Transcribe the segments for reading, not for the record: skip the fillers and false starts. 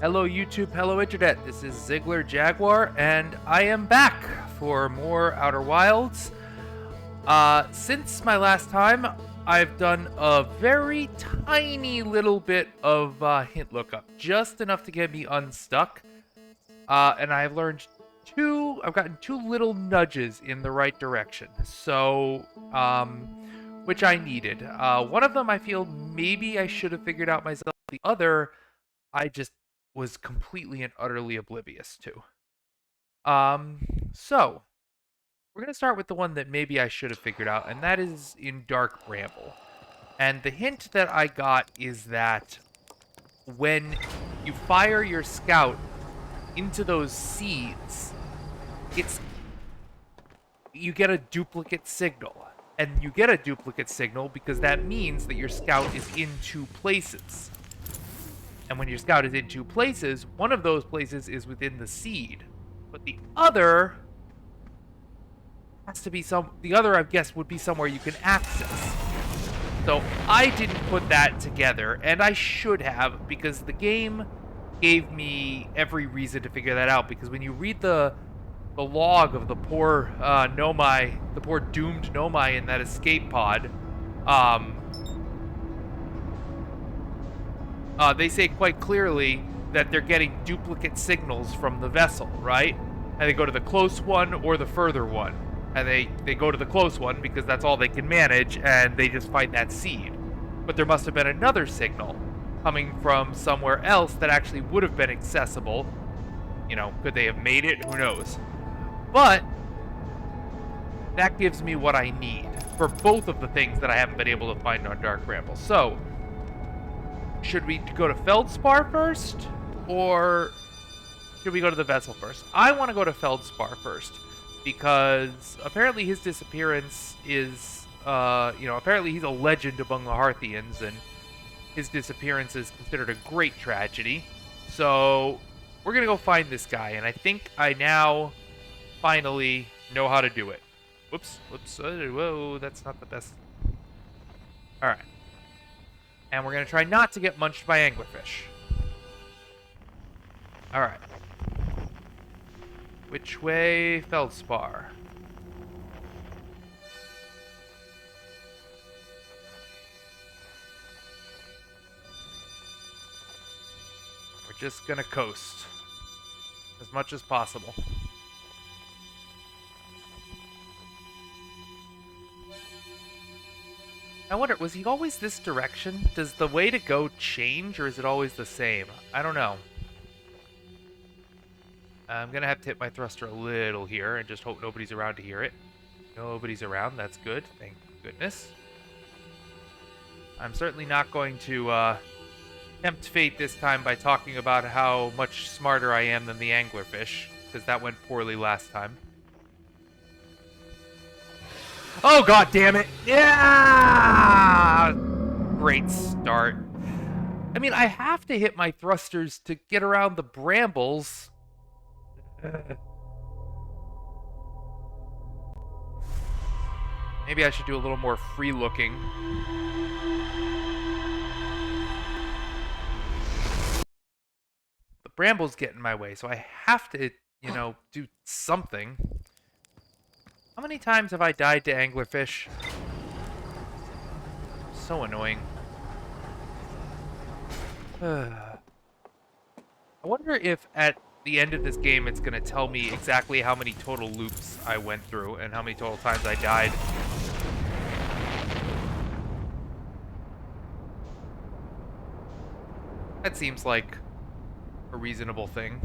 Hello YouTube, hello Internet, this is Zeigler Jaguar, and I am back for more Outer Wilds. Since my last time, I've done a very tiny little bit of hint lookup, just enough to get me unstuck, and I've gotten two little nudges in the right direction, so, which I needed. One of them I feel maybe I should have figured out myself, the other I just was completely and utterly oblivious to. So we're gonna start with the one that maybe I should have figured out, and that is in Dark Bramble. And the hint that I got is that when you fire your scout into those seeds, you get a duplicate signal. And you get a duplicate signal because that means that your scout is in two places. And when your scout is in two places, one of those places is within the seed. But the other has to be the other, I guess, would be somewhere you can access. So I didn't put that together, and I should have, because the game gave me every reason to figure that out. Because when you read the log of the poor Nomai, the poor doomed Nomai in that escape pod, they say quite clearly that they're getting duplicate signals from the vessel, right? And they go to the close one or the further one. And they go to the close one because that's all they can manage, and they just find that seed. But there must have been another signal coming from somewhere else that actually would have been accessible. You know, could they have made it? Who knows? But that gives me what I need for both of the things that I haven't been able to find on Dark Bramble. So should we go to FELDSPAR first, or should we go to the vessel first? I want to go to FELDSPAR first, because apparently his disappearance is, apparently he's a legend among the Hearthians, and his disappearance is considered a great tragedy. So we're going to go find this guy, and I think I now finally know how to do it. Whoops, whoa, that's not the best. Alright. And we're going to try not to get munched by anglerfish. Alright. Which way? FELDSPAR. We're just going to coast as much as possible. I wonder, was he always this direction? Does the way to go change, or is it always the same? I don't know. I'm going to have to hit my thruster a little here and just hope nobody's around to hear it. Nobody's around. That's good. Thank goodness. I'm certainly not going to tempt fate this time by talking about how much smarter I am than the anglerfish, because that went poorly last time. Oh, god damn it! Yeah! Great start. I mean, I have to hit my thrusters to get around the brambles. Maybe I should do a little more free looking. The brambles get in my way, so I have to, do something. How many times have I died to anglerfish? So annoying. I wonder if at the end of this game it's going to tell me exactly how many total loops I went through and how many total times I died. That seems like a reasonable thing.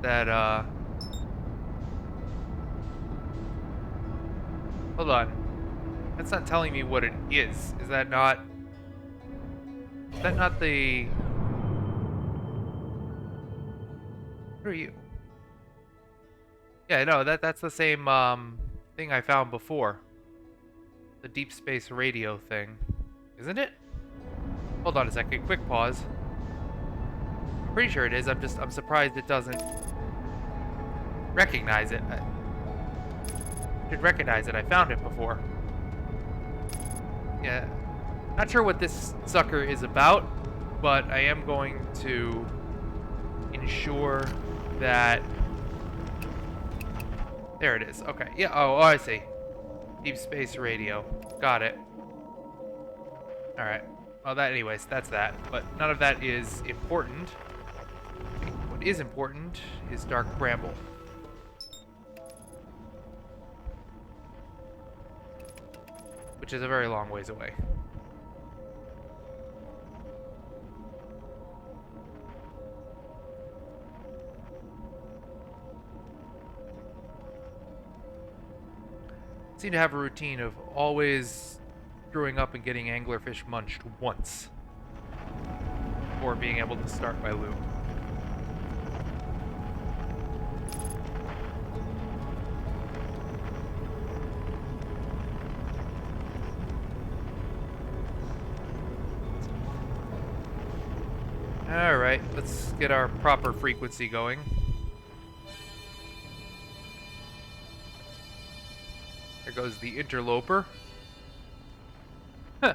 That, hold on. That's not telling me what it is. Is that not the... What are you? Yeah, no, that's the same thing I found before. The deep space radio thing. Isn't it? Hold on a second, quick pause. I'm pretty sure it is. I'm surprised it doesn't recognize it. I should recognize it. I found it before. Yeah. Not sure what this sucker is about. but I am going to ensure that... There it is. Okay. Yeah. Oh, I see. Deep space radio. Got it. All right. Well, anyways, that's that. But none of that is important. What is important is Dark Bramble. Which is a very long ways away. I seem to have a routine of always screwing up and getting anglerfish munched once before being able to start my loop. Alright, let's get our proper frequency going. There goes the interloper. Huh.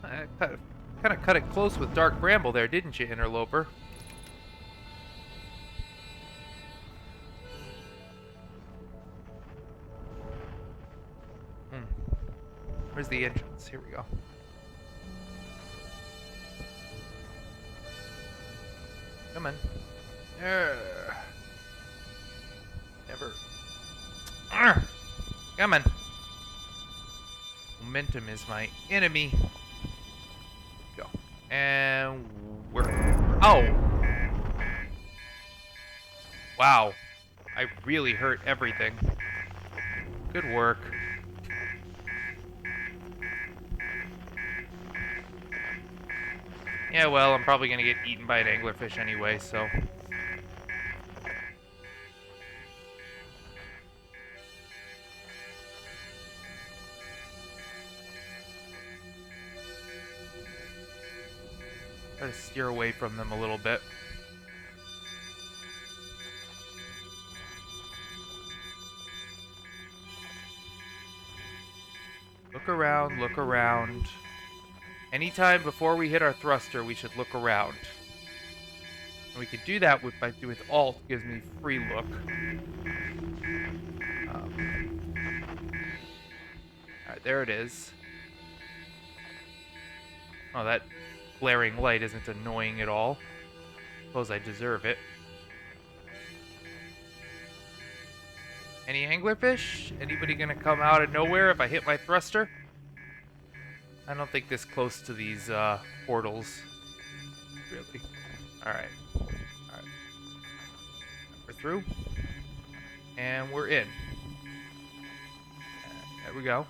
Kind of cut it close with Dark Bramble there, didn't you, interloper? Where's the entrance? Here we go. Come on. Never. Come on. Momentum is my enemy. Go. And we're... Oh! Wow. I really hurt everything. Good work. Yeah, well, I'm probably gonna get eaten by an anglerfish anyway, so... Try to steer away from them a little bit. Look around, look around. Anytime before we hit our thruster, we should look around. And we can do that with Alt, gives me free look. Alright, there it is. Oh, that glaring light isn't annoying at all. Suppose I deserve it. Any anglerfish? Anybody gonna come out of nowhere if I hit my thruster? I don't think this close to these portals. Really. Alright. Alright. We're through. And we're in. There we go.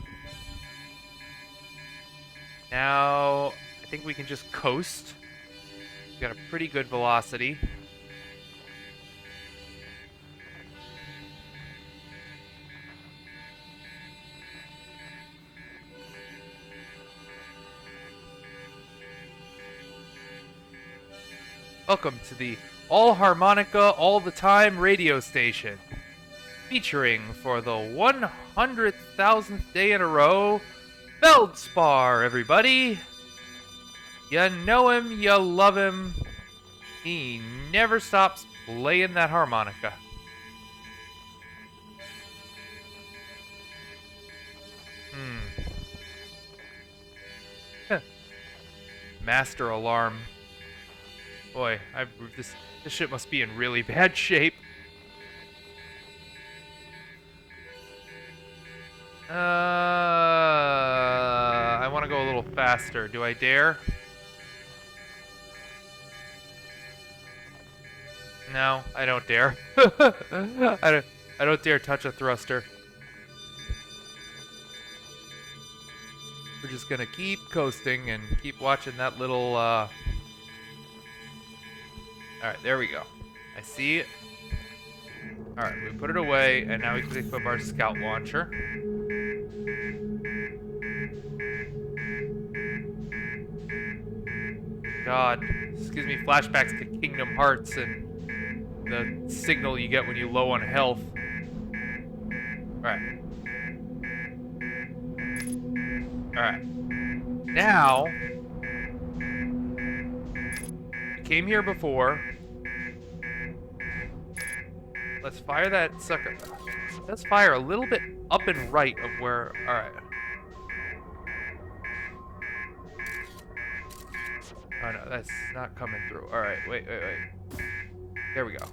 Now, I think we can just coast. We've got a pretty good velocity. Welcome to the All Harmonica All the Time radio station. Featuring for the 100,000th day in a row, FELDSPAR, everybody. You know him, you love him. He never stops playing that harmonica. Master alarm. Boy, this ship must be in really bad shape. I want to go a little faster. Do I dare? No, I don't dare. I don't dare touch a thruster. We're just gonna keep coasting and keep watching that little Alright, there we go. I see it. Alright, we put it away, and now we can equip our scout launcher. God, this gives me flashbacks to Kingdom Hearts and the signal you get when you're low on health. Alright. Alright. Now... came here before. Let's fire that sucker. Let's fire a little bit up and right of where... Alright. Oh no, that's not coming through. Alright, wait. There we go.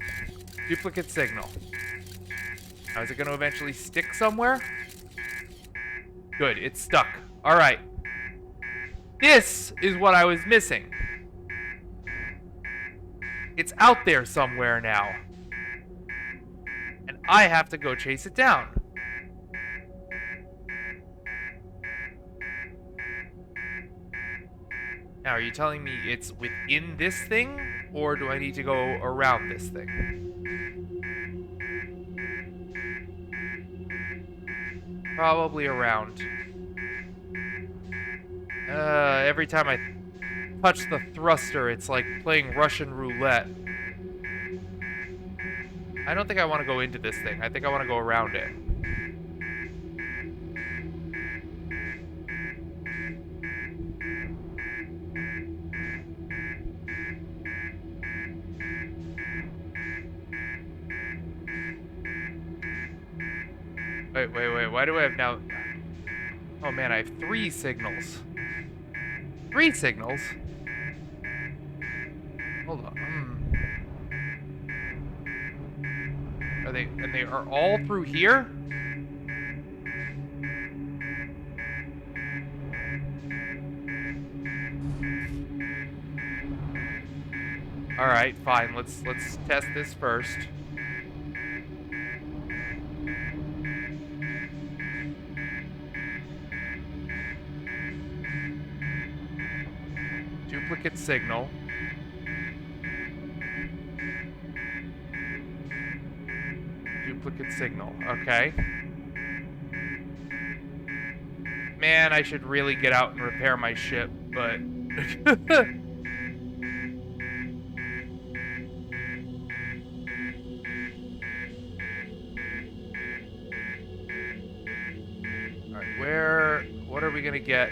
Duplicate signal. Now, is it going to eventually stick somewhere? Good, it's stuck. Alright. This is what I was missing. It's out there somewhere now. And I have to go chase it down. Now, are you telling me it's within this thing? Or do I need to go around this thing? Probably around. Every time I touch the thruster, it's like playing Russian roulette. I don't think I want to go into this thing. I think I want to go around it. Wait. Why do I have now... Oh man, I have 3 signals. 3 signals? Hold on. And they are all through here? Alright, fine. Let's test this first. Duplicate signal. Duplicate signal. Okay. Man, I should really get out and repair my ship, but... Alright, what are we gonna get?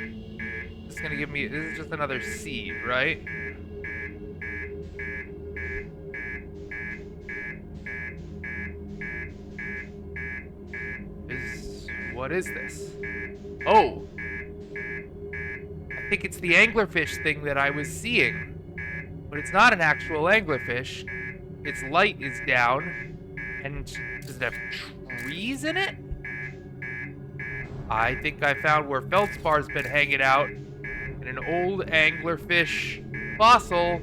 This is gonna give me... This is just another seed, right? What is this? Oh! I think it's the anglerfish thing that I was seeing. But it's not an actual anglerfish. Its light is down. And does it have trees in it? I think I found where FELDSPAR'S been hanging out. In an old anglerfish fossil.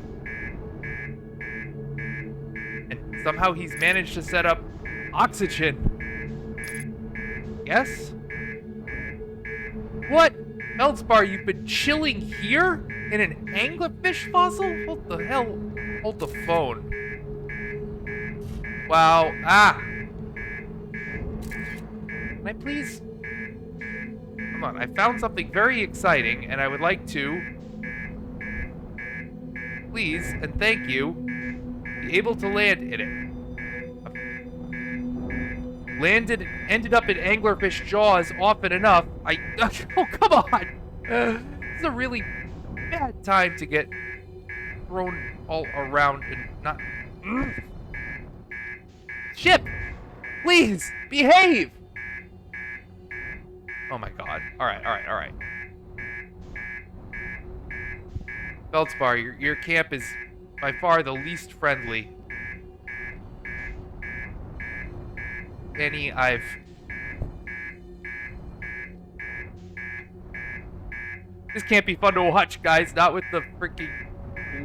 And somehow he's managed to set up oxygen. Yes? What? FELDSPAR, you've been chilling here? In an anglerfish fossil? What the hell? Hold the phone. Wow. Ah! Can I please... Come on, I found something very exciting, and I would like to... Please, and thank you, be able to land in it. Ended up in anglerfish jaws often enough. Oh, come on! This is a really bad time to get thrown all around and not... Ship! Please, behave! Oh my god. Alright. FELDSPAR, your camp is by far the least friendly. Any I've... This can't be fun to watch, guys. Not with the freaking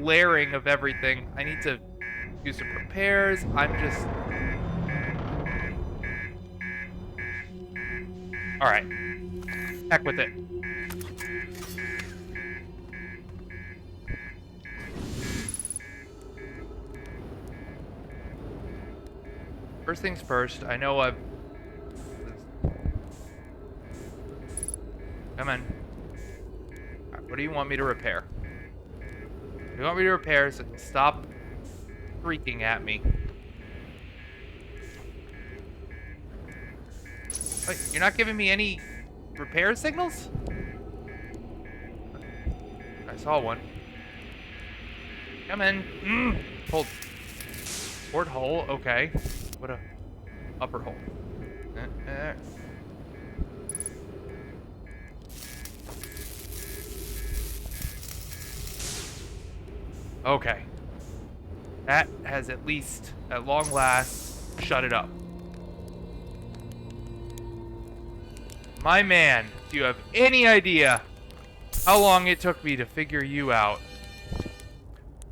blaring of everything. I need to do some repairs. I'm just... Alright. Heck with it. First things first, I know I've... Come on. Right, what do you want me to repair? What do you want me to repair so stop freaking at me? Wait, you're not giving me any repair signals? I saw one. Come in. Hold. Porthole, okay. What a upper hole. Okay. That has at least, at long last, shut it up. My man, do you have any idea how long it took me to figure you out?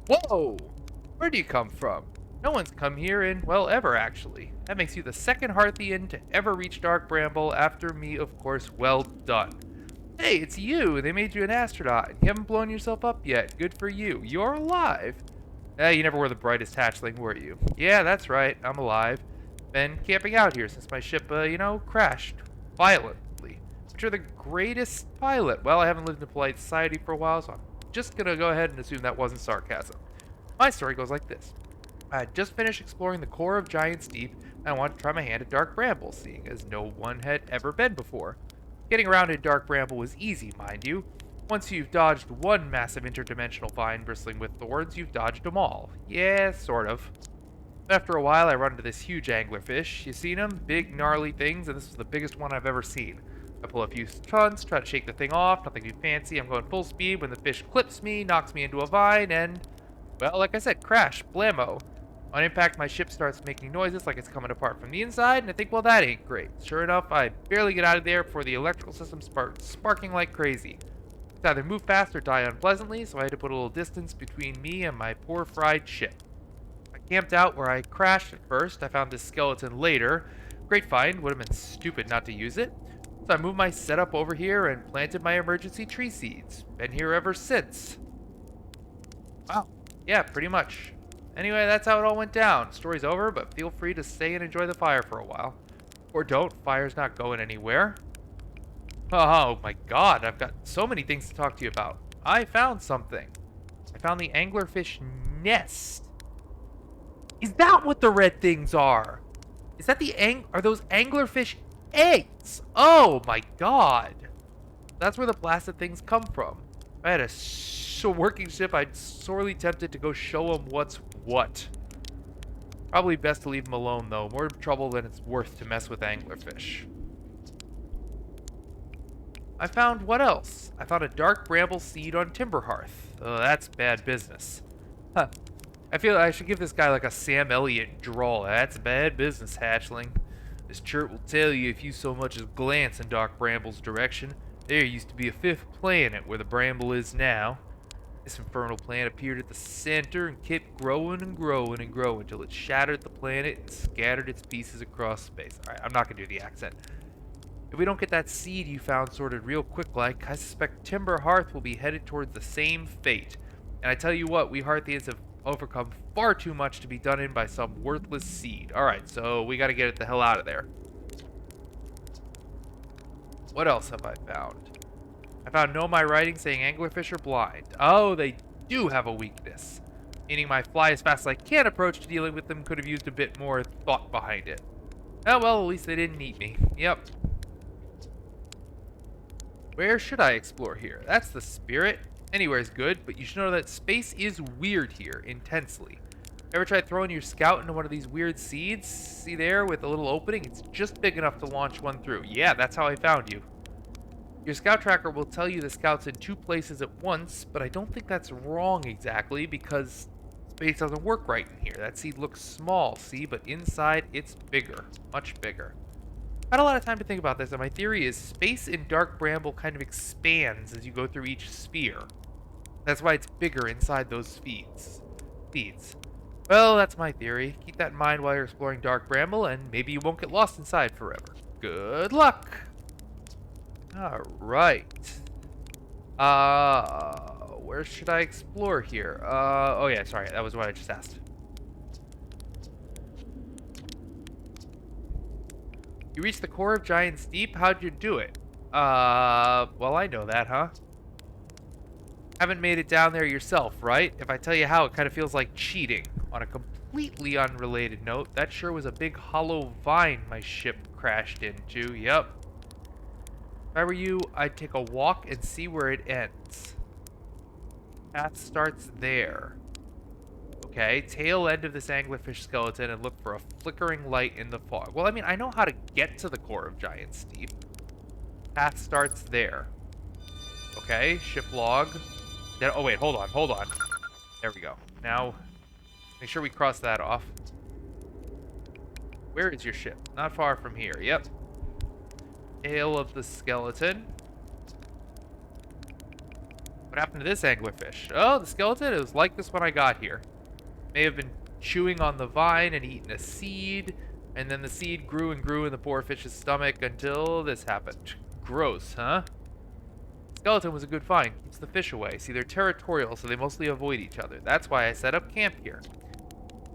Whoa! Where do you come from? No one's come here in, well, ever, actually. That makes you the second Hearthian to ever reach Dark Bramble after me, of course. Well done. Hey, it's you! They made you an astronaut. You haven't blown yourself up yet. Good for you. You're alive. You never were the brightest hatchling, were you? Yeah, that's right. I'm alive. Been camping out here since my ship, crashed. Violently. But you're the greatest pilot. Well, I haven't lived in polite society for a while, so I'm just gonna go ahead and assume that wasn't sarcasm. My story goes like this. I had just finished exploring the core of Giant's Deep, and I wanted to try my hand at Dark Bramble, seeing as no one had ever been before. Getting around in Dark Bramble was easy, mind you. Once you've dodged one massive interdimensional vine bristling with thorns, you've dodged them all. Yeah, sort of. After a while, I run into this huge anglerfish. You seen them? Big, gnarly things, and this is the biggest one I've ever seen. I pull a few stunts, try to shake the thing off, nothing too fancy. I'm going full speed when the fish clips me, knocks me into a vine, and, well, like I said, crash, blammo. On impact, my ship starts making noises like it's coming apart from the inside, and I think, well, that ain't great. Sure enough, I barely get out of there before the electrical system starts sparking like crazy. It's either move fast or die unpleasantly, so I had to put a little distance between me and my poor fried ship. I camped out where I crashed at first. I found this skeleton later. Great find, would have been stupid not to use it. So I moved my setup over here and planted my emergency tree seeds. Been here ever since. Wow. Yeah, pretty much. Anyway, that's how it all went down. Story's over, but feel free to stay and enjoy the fire for a while. Or don't, fire's not going anywhere. Oh my god, I've got so many things to talk to you about. I found something. I found the anglerfish nest. Is that what the red things are? Is that are those anglerfish eggs? Oh my god. That's where the blasted things come from. If I had a working ship, I'd sorely tempted to go show them what's what. Probably best to leave them alone though. More trouble than it's worth to mess with anglerfish. I found what else? I found a dark bramble seed on Timber Hearth. Oh, that's bad business. Huh. I feel I should give this guy like a Sam Elliott drawl. That's bad business, hatchling. This chert will tell you if you so much as glance in Dark Bramble's direction. There used to be a fifth planet where the bramble is now. This infernal plant appeared at the center and kept growing and growing and growing until it shattered the planet and scattered its pieces across space. Alright, I'm not going to do the accent. If we don't get that seed you found sorted real quick like, I suspect Timber Hearth will be headed towards the same fate. And I tell you what, we Hearthians have overcome far too much to be done in by some worthless seed. Alright, so we gotta get it the hell out of there. What else have I found? I found no my writing saying anglerfish are blind. Oh, they do have a weakness. Meaning my fly as fast as I can approach to dealing with them could have used a bit more thought behind it. Oh well, at least they didn't eat me. Yep. Where should I explore here? That's the spirit. Anywhere's good, but you should know that space is weird here, intensely. Ever try throwing your scout into one of these weird seeds? See there, with a little opening? It's just big enough to launch one through. Yeah, that's how I found you. Your scout tracker will tell you the scout's in two places at once, but I don't think that's wrong exactly, because space doesn't work right in here. That seed looks small, see, but inside it's bigger. Much bigger. I had a lot of time to think about this, and my theory is space in Dark Bramble kind of expands as you go through each sphere. That's why it's bigger inside those feeds. Well, that's my theory. Keep that in mind while you're exploring Dark Bramble, and maybe you won't get lost inside forever. Good luck! Alright. Where should I explore here? Oh yeah, sorry, that was what I just asked. You reached the core of Giant's Deep? How'd you do it? Well, I know that, huh? Haven't made it down there yourself, right? If I tell you how, it kind of feels like cheating. On a completely unrelated note, that sure was a big hollow vine my ship crashed into. Yep. If I were you, I'd take a walk and see where it ends. Path starts there. Okay, tail end of this anglerfish skeleton and look for a flickering light in the fog. Well, I mean, I know how to get to the core of Giant Steep. Path starts there. Okay, ship log. Then, oh wait, hold on. There we go. Now, make sure we cross that off. Where is your ship? Not far from here. Yep. Tail of the skeleton. What happened to this anglerfish? Oh, the skeleton? It was like this when I got here. May have been chewing on the vine and eaten a seed, and then the seed grew and grew in the poor fish's stomach until this happened. Gross, huh? Skeleton was a good find. Keeps the fish away. See, they're territorial, so they mostly avoid each other. That's why I set up camp here.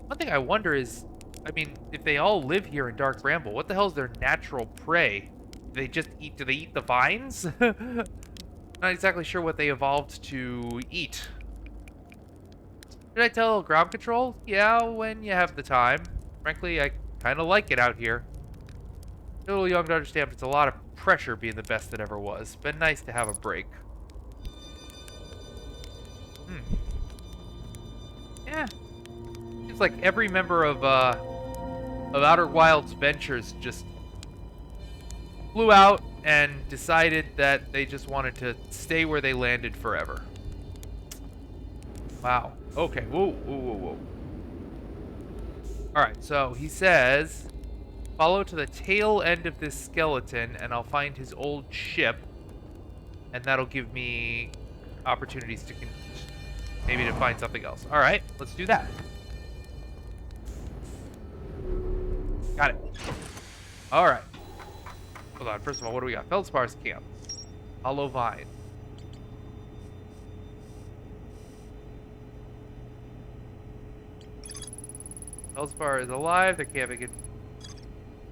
One thing I wonder is, I mean, if they all live here in Dark Bramble, what the hell is their natural prey? Do they eat the vines? Not exactly sure what they evolved to eat. Did I tell ground control? Yeah, when you have the time. Frankly, I kind of like it out here. A little young to understand, but it's a lot of pressure being the best that ever was. Been nice to have a break. Yeah. Seems like every member of Outer Wilds Ventures just flew out and decided that they just wanted to stay where they landed forever. Wow. Okay. Whoa. Alright, so he says, follow to the tail end of this skeleton and I'll find his old ship. And that'll give me opportunities to maybe to find something else. Alright, let's do that. Got it. Alright. Hold on, first of all, what do we got? FELDSPAR'S camp. Hollow vine. FELDSPAR is alive. They're camping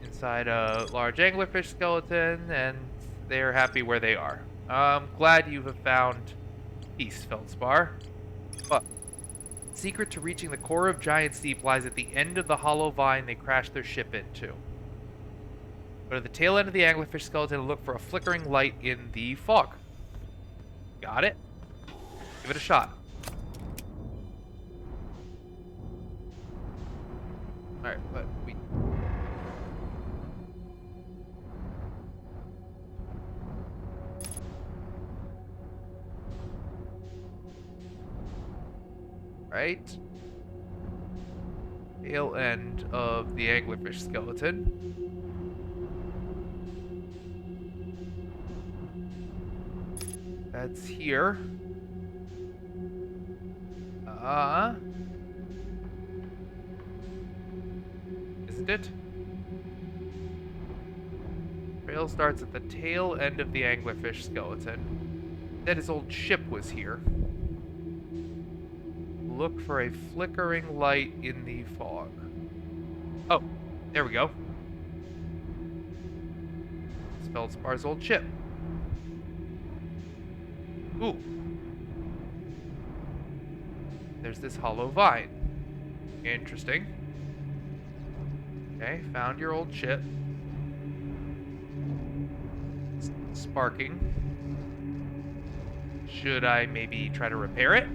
inside a large anglerfish skeleton, and they're happy where they are. I'm glad you have found peace, FELDSPAR. But secret to reaching the core of Giant Steep lies at the end of the hollow vine they crashed their ship into. Go to the tail end of the anglerfish skeleton and look for a flickering light in the fog. Got it? Give it a shot. Alright, but we... Right. Tail end of the anglerfish skeleton. That's here. Isn't it? Trail starts at the tail end of the anglerfish skeleton. Said his old ship was here. Look for a flickering light in the fog. Oh, there we go. FELDSPAR'S old ship. Ooh. There's this hollow vine. Interesting. Okay, found your old ship. Sparking. Should I maybe try to repair it?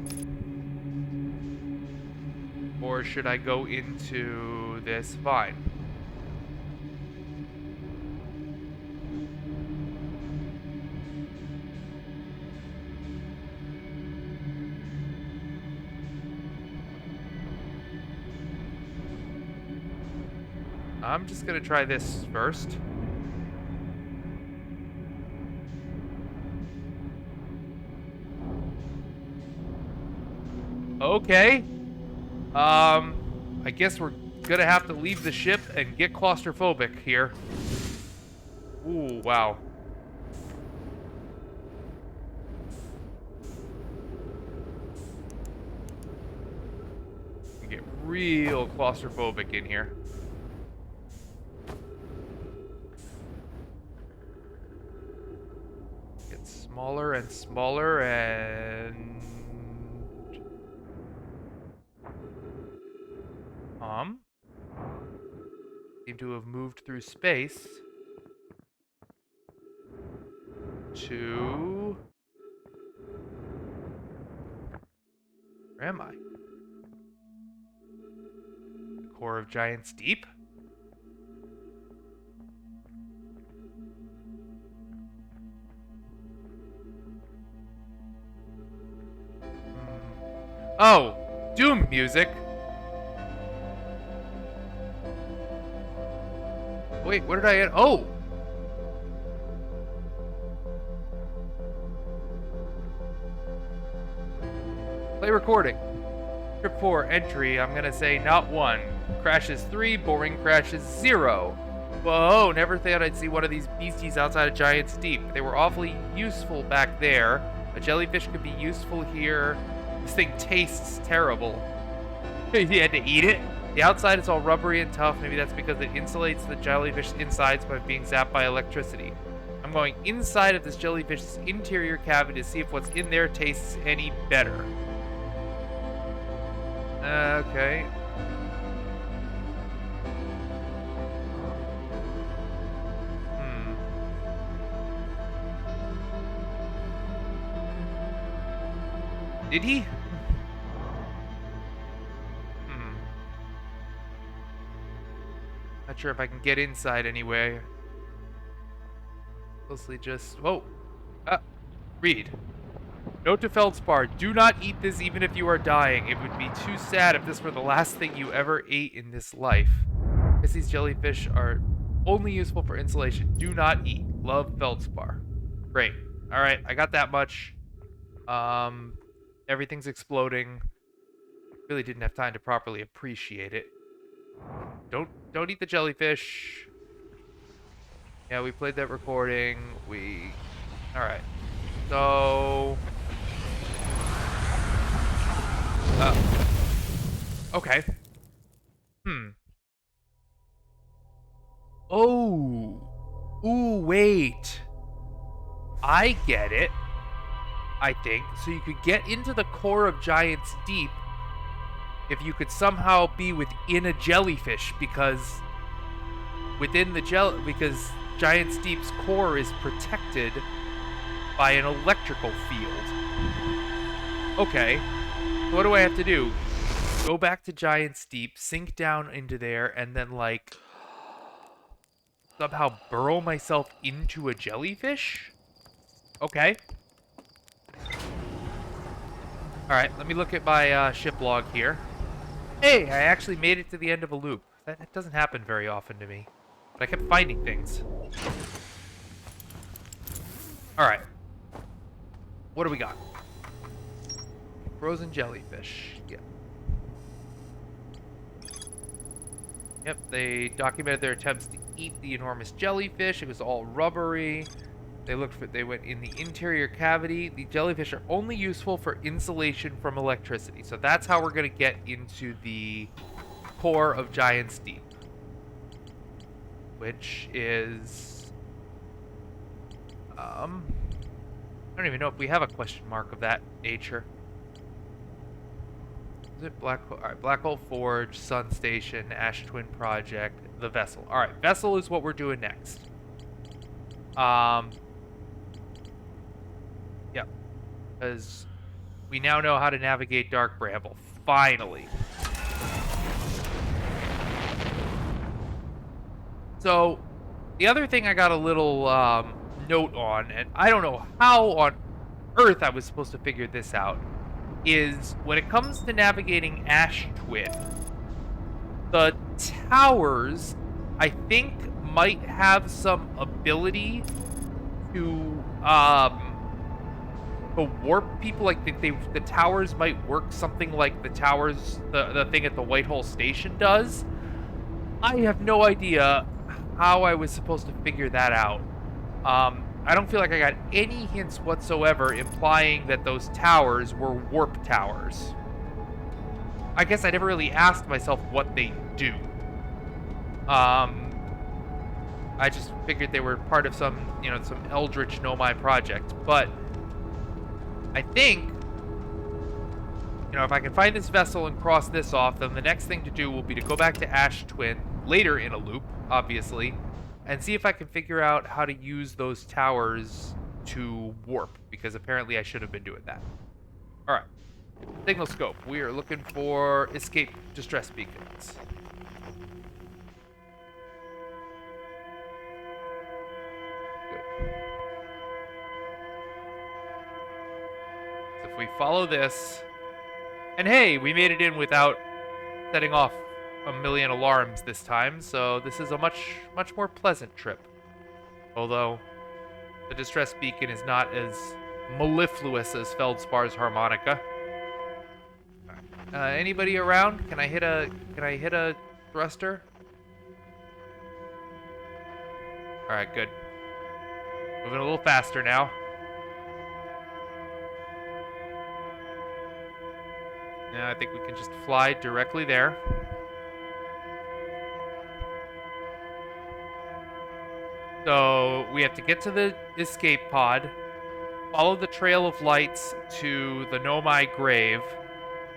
Or should I go into this vine? I'm just gonna try this first. Okay. I guess we're gonna have to leave the ship and get claustrophobic here. Ooh, wow. We get real claustrophobic in here. Get smaller and smaller and... seem to have moved through space to... Where am I? core of Giant's Deep. Oh, Doom music. Wait, what did I add? Oh! Play recording. Trip 4, entry, I'm gonna say not 1. Crashes 3, boring crashes 0. Whoa, never thought I'd see one of these beasties outside of Giant's Deep. They were awfully useful back there. A jellyfish could be useful here. This thing tastes terrible. You had to eat it? The outside is all rubbery and tough. Maybe that's because it insulates the jellyfish insides by being zapped by electricity. I'm going inside of this jellyfish's interior cavity to see if what's in there tastes any better. Okay. Did he? Not sure if I can get inside anyway. Mostly just... Whoa. Read. Note to FELDSPAR, do not eat this even if you are dying. It would be too sad if this were the last thing you ever ate in this life. Guess these jellyfish are only useful for insulation. Do not eat. Love, FELDSPAR. Great. Alright, I got that much. Everything's exploding. Really didn't have time to properly appreciate it. Don't eat the jellyfish. Yeah, we played that recording. Alright. So... okay. Oh. Ooh, wait. I get it. I think. So you could get into the core of Giant's Deep if you could somehow be within a jellyfish, because because Giant's Deep's core is protected by an electrical field. Okay. What do I have to do? Go back to Giant's Deep, sink down into there, and then, like, somehow burrow myself into a jellyfish? Okay. Alright, let me look at my ship log here. Hey, I actually made it to the end of a loop. That doesn't happen very often to me. But I kept finding things. Alright. What do we got? Frozen jellyfish. Yep. Yep, they documented their attempts to eat the enormous jellyfish. It was all rubbery. They went in the interior cavity. The jellyfish are only useful for insulation from electricity. So that's how we're going to get into the core of Giant's Deep. Which is... I don't even know if we have a question mark of that nature. Is it Black Hole? Alright, Black Hole Forge, Sun Station, Ash Twin Project, the Vessel. Alright, Vessel is what we're doing next. Yep. Because we now know how to navigate Dark Bramble. Finally. So, the other thing I got a little note on, and I don't know how on earth I was supposed to figure this out, is when it comes to navigating Ash Twin, the towers, I think, might have some ability to warp people. Like the towers might work something like the towers, the thing at the Whitehall Station does. I have no idea how I was supposed to figure that out. I don't feel like I got any hints whatsoever implying that those towers were warp towers. I guess I never really asked myself what they do. I just figured they were part of some Eldritch Nomai project. But I think, if I can find this vessel and cross this off, then the next thing to do will be to go back to Ash Twin, later in a loop, obviously, and see if I can figure out how to use those towers to warp, because apparently I should have been doing that. Alright. Signal scope. We are looking for escape distress beacons. So if we follow this... And hey, we made it in without setting off a million alarms this time, so this is a much more pleasant trip. Although, the distress beacon is not as mellifluous as FELDSPAR'S harmonica. Anybody around? Can I hit a thruster? Alright, good. Moving a little faster now. Yeah, I think we can just fly directly there. So we have to get to the escape pod, follow the trail of lights to the Nomai grave,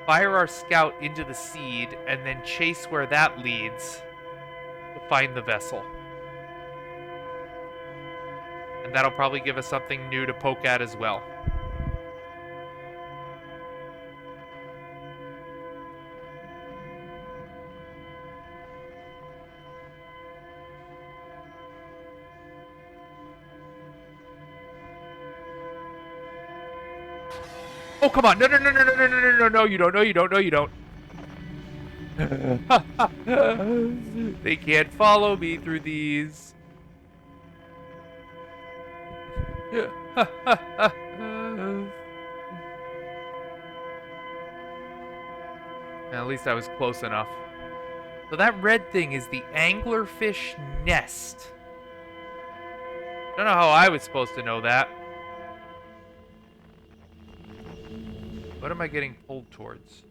fire our scout into the seed, and then chase where that leads to find the vessel. And that'll probably give us something new to poke at as well. Oh, come on. No, you don't. No, you don't. They can't follow me through these. At least I was close enough. So that red thing is the anglerfish nest. Don't know how I was supposed to know that. What am I getting pulled towards?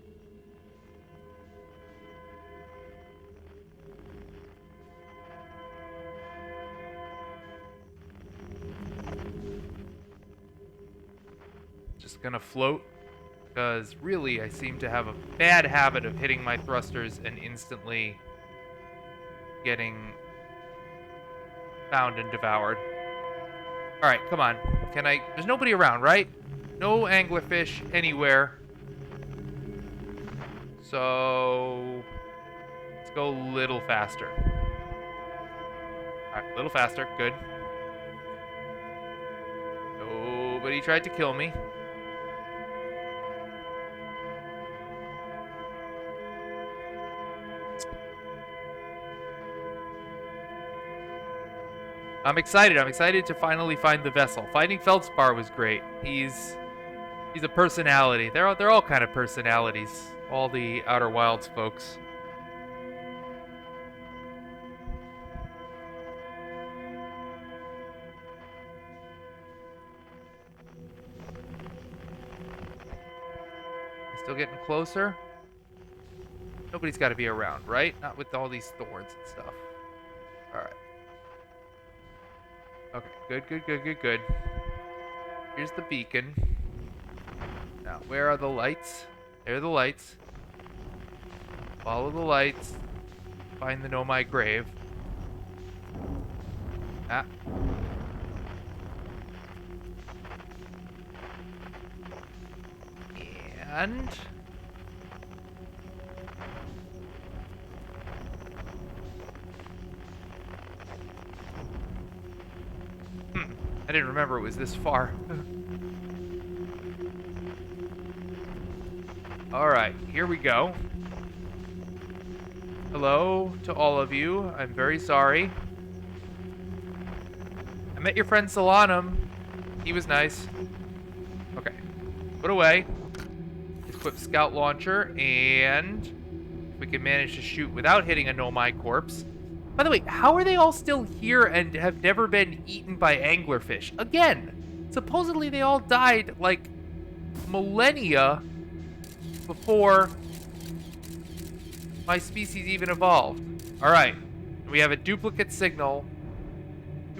Just gonna float, because really I seem to have a bad habit of hitting my thrusters and instantly getting found and devoured. Alright, come on. Can I... There's nobody around, right? No anglerfish anywhere. So... Let's go a little faster. Alright, a little faster. Good. Nobody tried to kill me. I'm excited. I'm excited to finally find the vessel. Finding FELDSPAR was great. He's a personality. They're all kind of personalities. All the Outer Wilds folks. Still getting closer. Nobody's got to be around, right? Not with all these thorns and stuff. All right. Okay, good. Here's the beacon. Now, where are the lights? There are the lights. Follow the lights. Find the Nomai grave. Ah. And... I didn't remember it was this far. Alright, here we go. Hello to all of you. I'm very sorry. I met your friend Solanum. He was nice. Okay. Put away. Equip scout launcher, and we can manage to shoot without hitting a Nomai corpse. By the way, how are they all still here and have never been eaten by anglerfish? Again, supposedly they all died like millennia before my species even evolved. Alright, we have a duplicate signal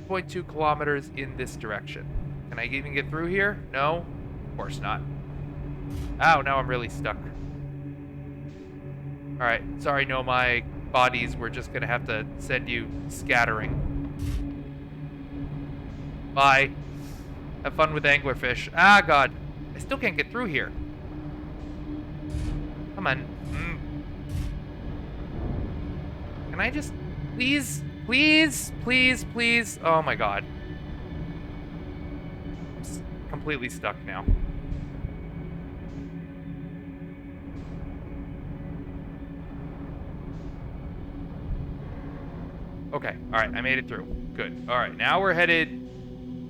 2.2 kilometers in this direction. Can I even get through here? No? Of course not. Ow, now I'm really stuck. Alright, sorry, Nomai bodies, we're just gonna have to send you scattering. Bye. Have fun with anglerfish. Ah, God. I still can't get through here. Come on. I just... Please, please, please, please. Oh my god. I'm completely stuck now. Okay, alright, I made it through. Good. Alright, now we're headed...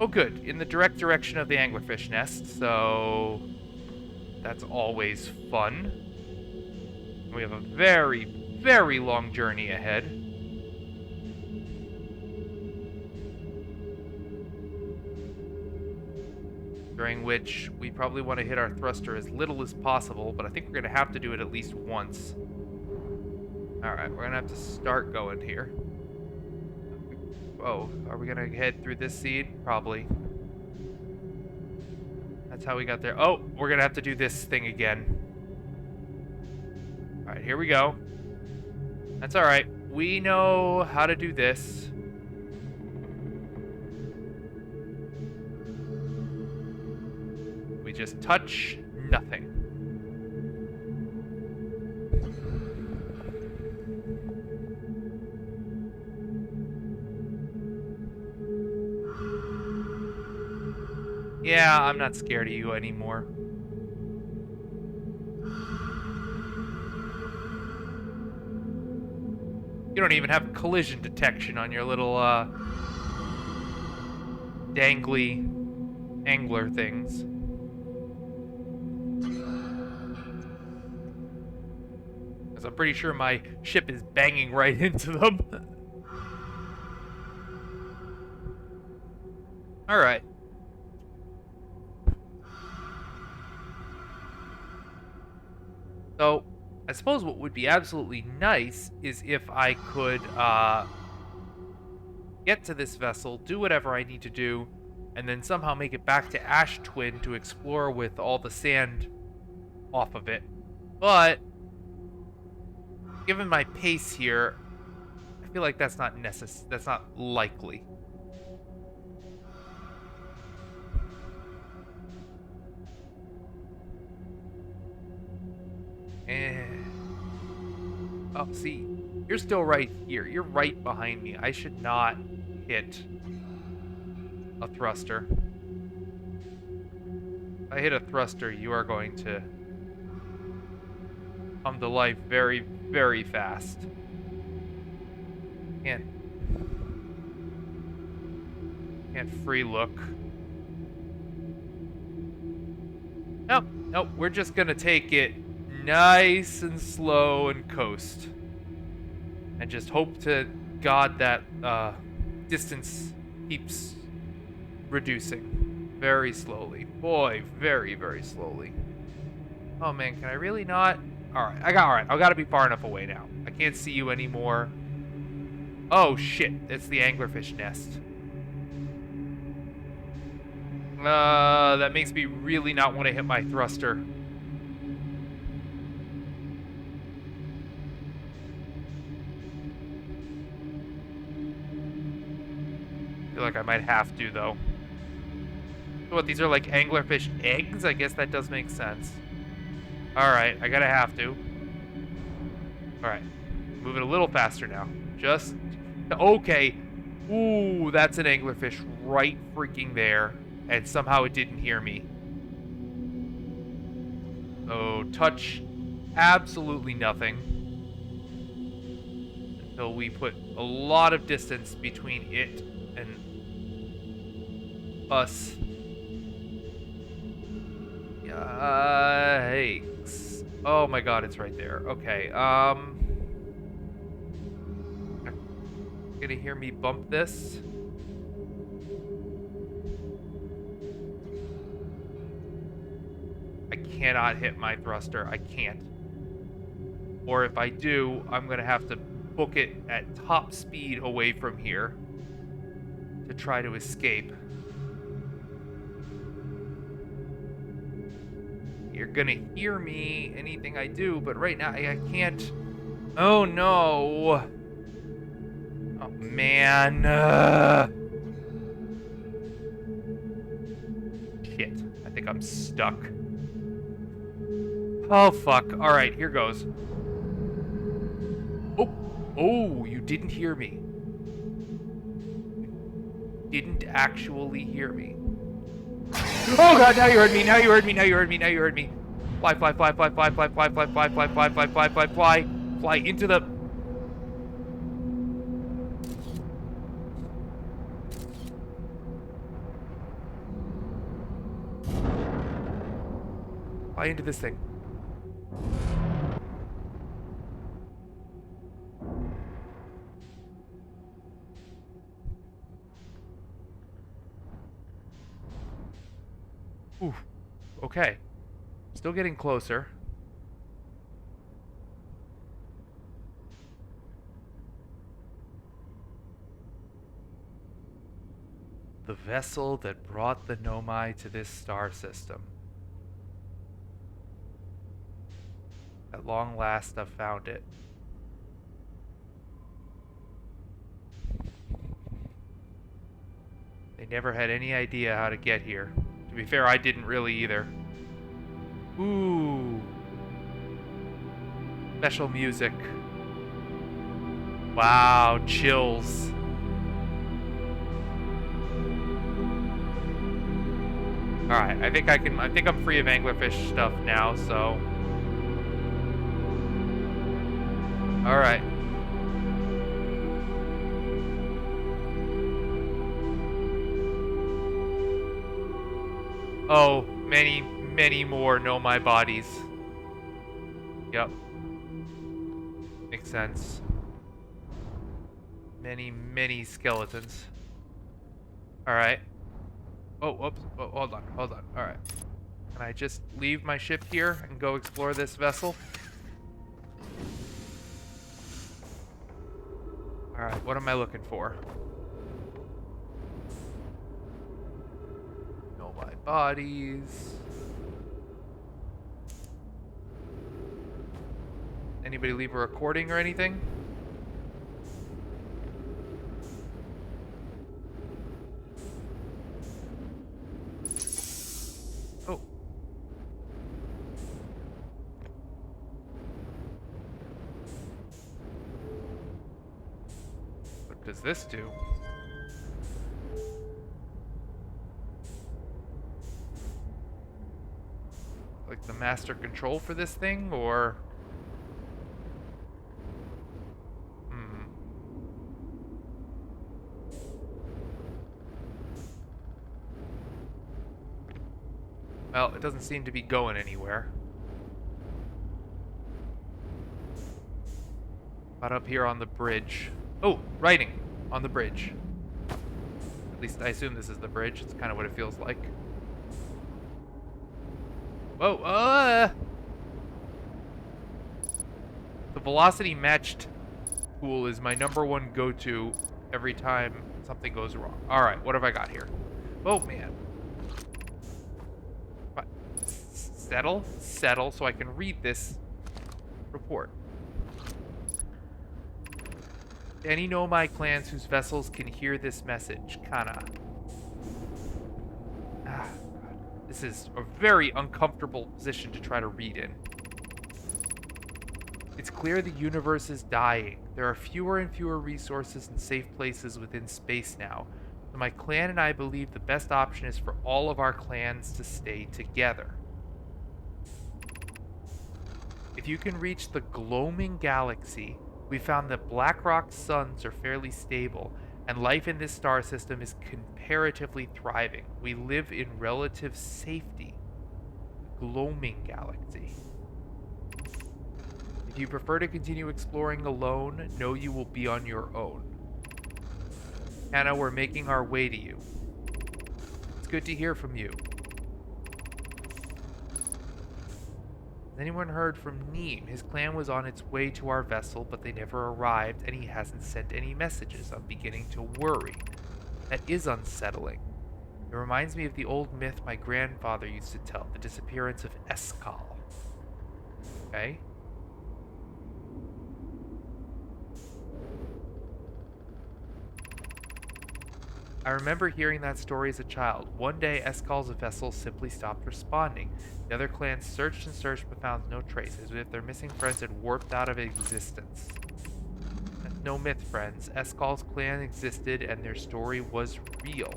Oh, good. In the direct direction of the anglerfish nest, so... That's always fun. We have a very, very long journey ahead. During which we probably want to hit our thruster as little as possible, but I think we're going to have to do it at least once. Alright, we're going to have to start going here. Oh, are we going to head through this seed? Probably. That's how we got there. Oh, we're going to have to do this thing again. Alright, here we go. That's alright. We know how to do this. We just touch nothing. Yeah, I'm not scared of you anymore. You don't even have collision detection on your little, dangly angler things. Because I'm pretty sure my ship is banging right into them. Alright. So, I suppose what would be absolutely nice is if I could get to this vessel, do whatever I need to do, and then somehow make it back to Ash Twin to explore with all the sand off of it. But, given my pace here, I feel like that's not that's not likely. Oh, see, you're still right here. You're right behind me. I should not hit a thruster. If I hit a thruster, you are going to come to life very, very fast. Can't free look. Nope, nope, we're just gonna take it nice and slow and coast. And just hope to God that distance keeps reducing very slowly. Boy, very, very slowly. Oh man, can I really not? Alright, I gotta be far enough away now. I can't see you anymore. Oh shit, it's the anglerfish nest. That makes me really not want to hit my thruster. I feel like I might have to, though. So what, these are like anglerfish eggs? I guess that does make sense. Alright, I gotta have to. Alright, moving a little faster now. Just, okay. Ooh, that's an anglerfish right freaking there. And somehow it didn't hear me. So, touch absolutely nothing. Until we put a lot of distance between it and us. Yikes. Oh my god, it's right there. Okay, gonna hear me bump this? I cannot hit my thruster. I can't. Or if I do, I'm gonna have to book it at top speed away from here to try to escape. You're gonna hear me, anything I do, but right now I can't. Oh no! Oh man! Shit, I think I'm stuck. Oh fuck! All right, here goes. Oh, Oh, you didn't hear me. You didn't actually hear me. Oh god, now you heard me, now you heard me, now you heard me, now you heard me. Fly, fly, fly, fly, fly, fly, fly, fly, fly, fly, fly, fly, fly, fly, fly. Fly into the... Fly into this thing. Ooh, okay. Still getting closer. The vessel that brought the Nomai to this star system. At long last, I've found it. They never had any idea how to get here. To be fair, I didn't really either. Ooh. Special music. Wow, chills. Alright, I think I'm free of anglerfish stuff now, so. Alright. Oh, many, many more know my bodies. Yep. Makes sense. Many, many skeletons. Alright. Oh, whoops. Oh, hold on, hold on. Alright. Can I just leave my ship here and go explore this vessel? Alright, what am I looking for? Know my bodies. Anybody leave a recording or anything? Oh. What does this do? Like the master control for this thing, or... Well, it doesn't seem to be going anywhere. About up here on the bridge. Oh, writing on the bridge. At least I assume this is the bridge. It's kind of what it feels like. Whoa, The velocity matched tool is my #1 go-to every time something goes wrong. Alright, what have I got here? Oh, man. Settle, so I can read this report. Any Nomai clans whose vessels can hear this message. Kana. Ah, God. This is a very uncomfortable position to try to read in. It's clear the universe is dying. There are fewer and fewer resources and safe places within space now. So my clan and I believe the best option is for all of our clans to stay together. If you can reach the gloaming galaxy, we found that Black Rock's suns are fairly stable, and life in this star system is comparatively thriving. We live in relative safety. Gloaming galaxy. If you prefer to continue exploring alone, know you will be on your own. Hannah, we're making our way to you. It's good to hear from you. Has anyone heard from Neem? His clan was on its way to our vessel, but they never arrived, and he hasn't sent any messages. I'm beginning to worry. That is unsettling. It reminds me of the old myth my grandfather used to tell, the disappearance of Eskal. Okay. I remember hearing that story as a child. One day, Eskal's vessel simply stopped responding. The other clans searched and searched but found no traces, as if their missing friends had warped out of existence. No myth, friends. Eskal's clan existed and their story was real.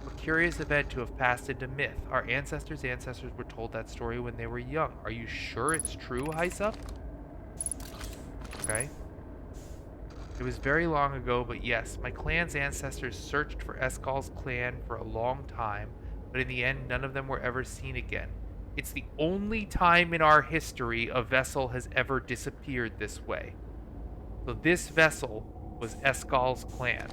A curious event to have passed into myth. Our ancestors' ancestors were told that story when they were young. Are you sure it's true, Hysup? Okay. It was very long ago, but yes, my clan's ancestors searched for Eskal's clan for a long time, but in the end, none of them were ever seen again. It's the only time in our history a vessel has ever disappeared this way. So this vessel was Eskal's clan.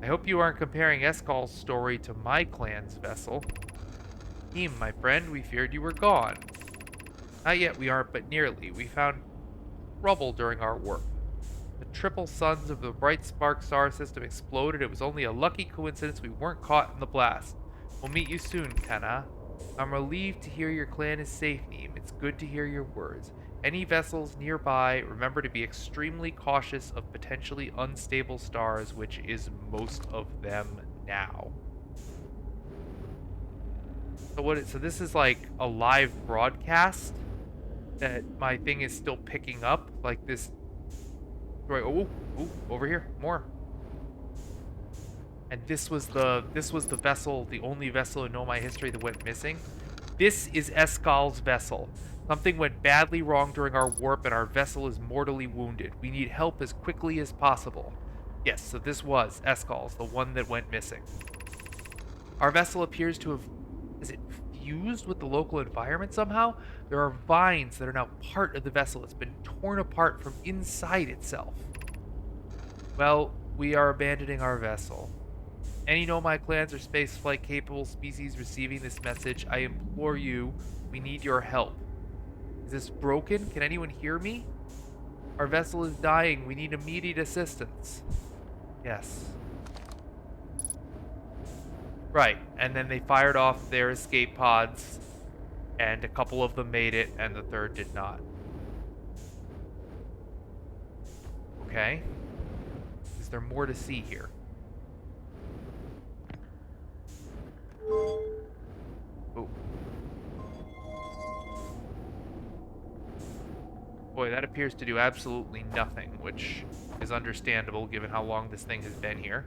I hope you aren't comparing Eskal's story to my clan's vessel. Team, my friend, we feared you were gone. Not yet we aren't, but nearly. We found trouble during our work. The triple suns of the bright spark star system exploded. It was only a lucky coincidence we weren't caught in the blast. We'll meet you soon, Kenna. I'm relieved to hear your clan is safe, Neem. It's good to hear your words. Any vessels nearby, remember to be extremely cautious of potentially unstable stars, which is most of them now. So this is like a live broadcast that my thing is still picking up, like this. Right? Oh, over here, more. And this was the vessel, the only vessel in Nomai history that went missing. This is Eskal's vessel. Something went badly wrong during our warp, and our vessel is mortally wounded. We need help as quickly as possible. Yes, so this was Eskal's, the one that went missing. Our vessel appears to have... Is it fused with the local environment somehow? There are vines that are now part of the vessel. It's been torn apart from inside itself. Well, we are abandoning our vessel. Any Nomai clans or spaceflight capable species receiving this message, I implore you, we need your help. Is this broken? Can anyone hear me? Our vessel is dying. We need immediate assistance. Yes. Right, and then they fired off their escape pods, and a couple of them made it, and the third did not. Okay. Is there more to see here? Oh. Boy, that appears to do absolutely nothing, which is understandable given how long this thing has been here.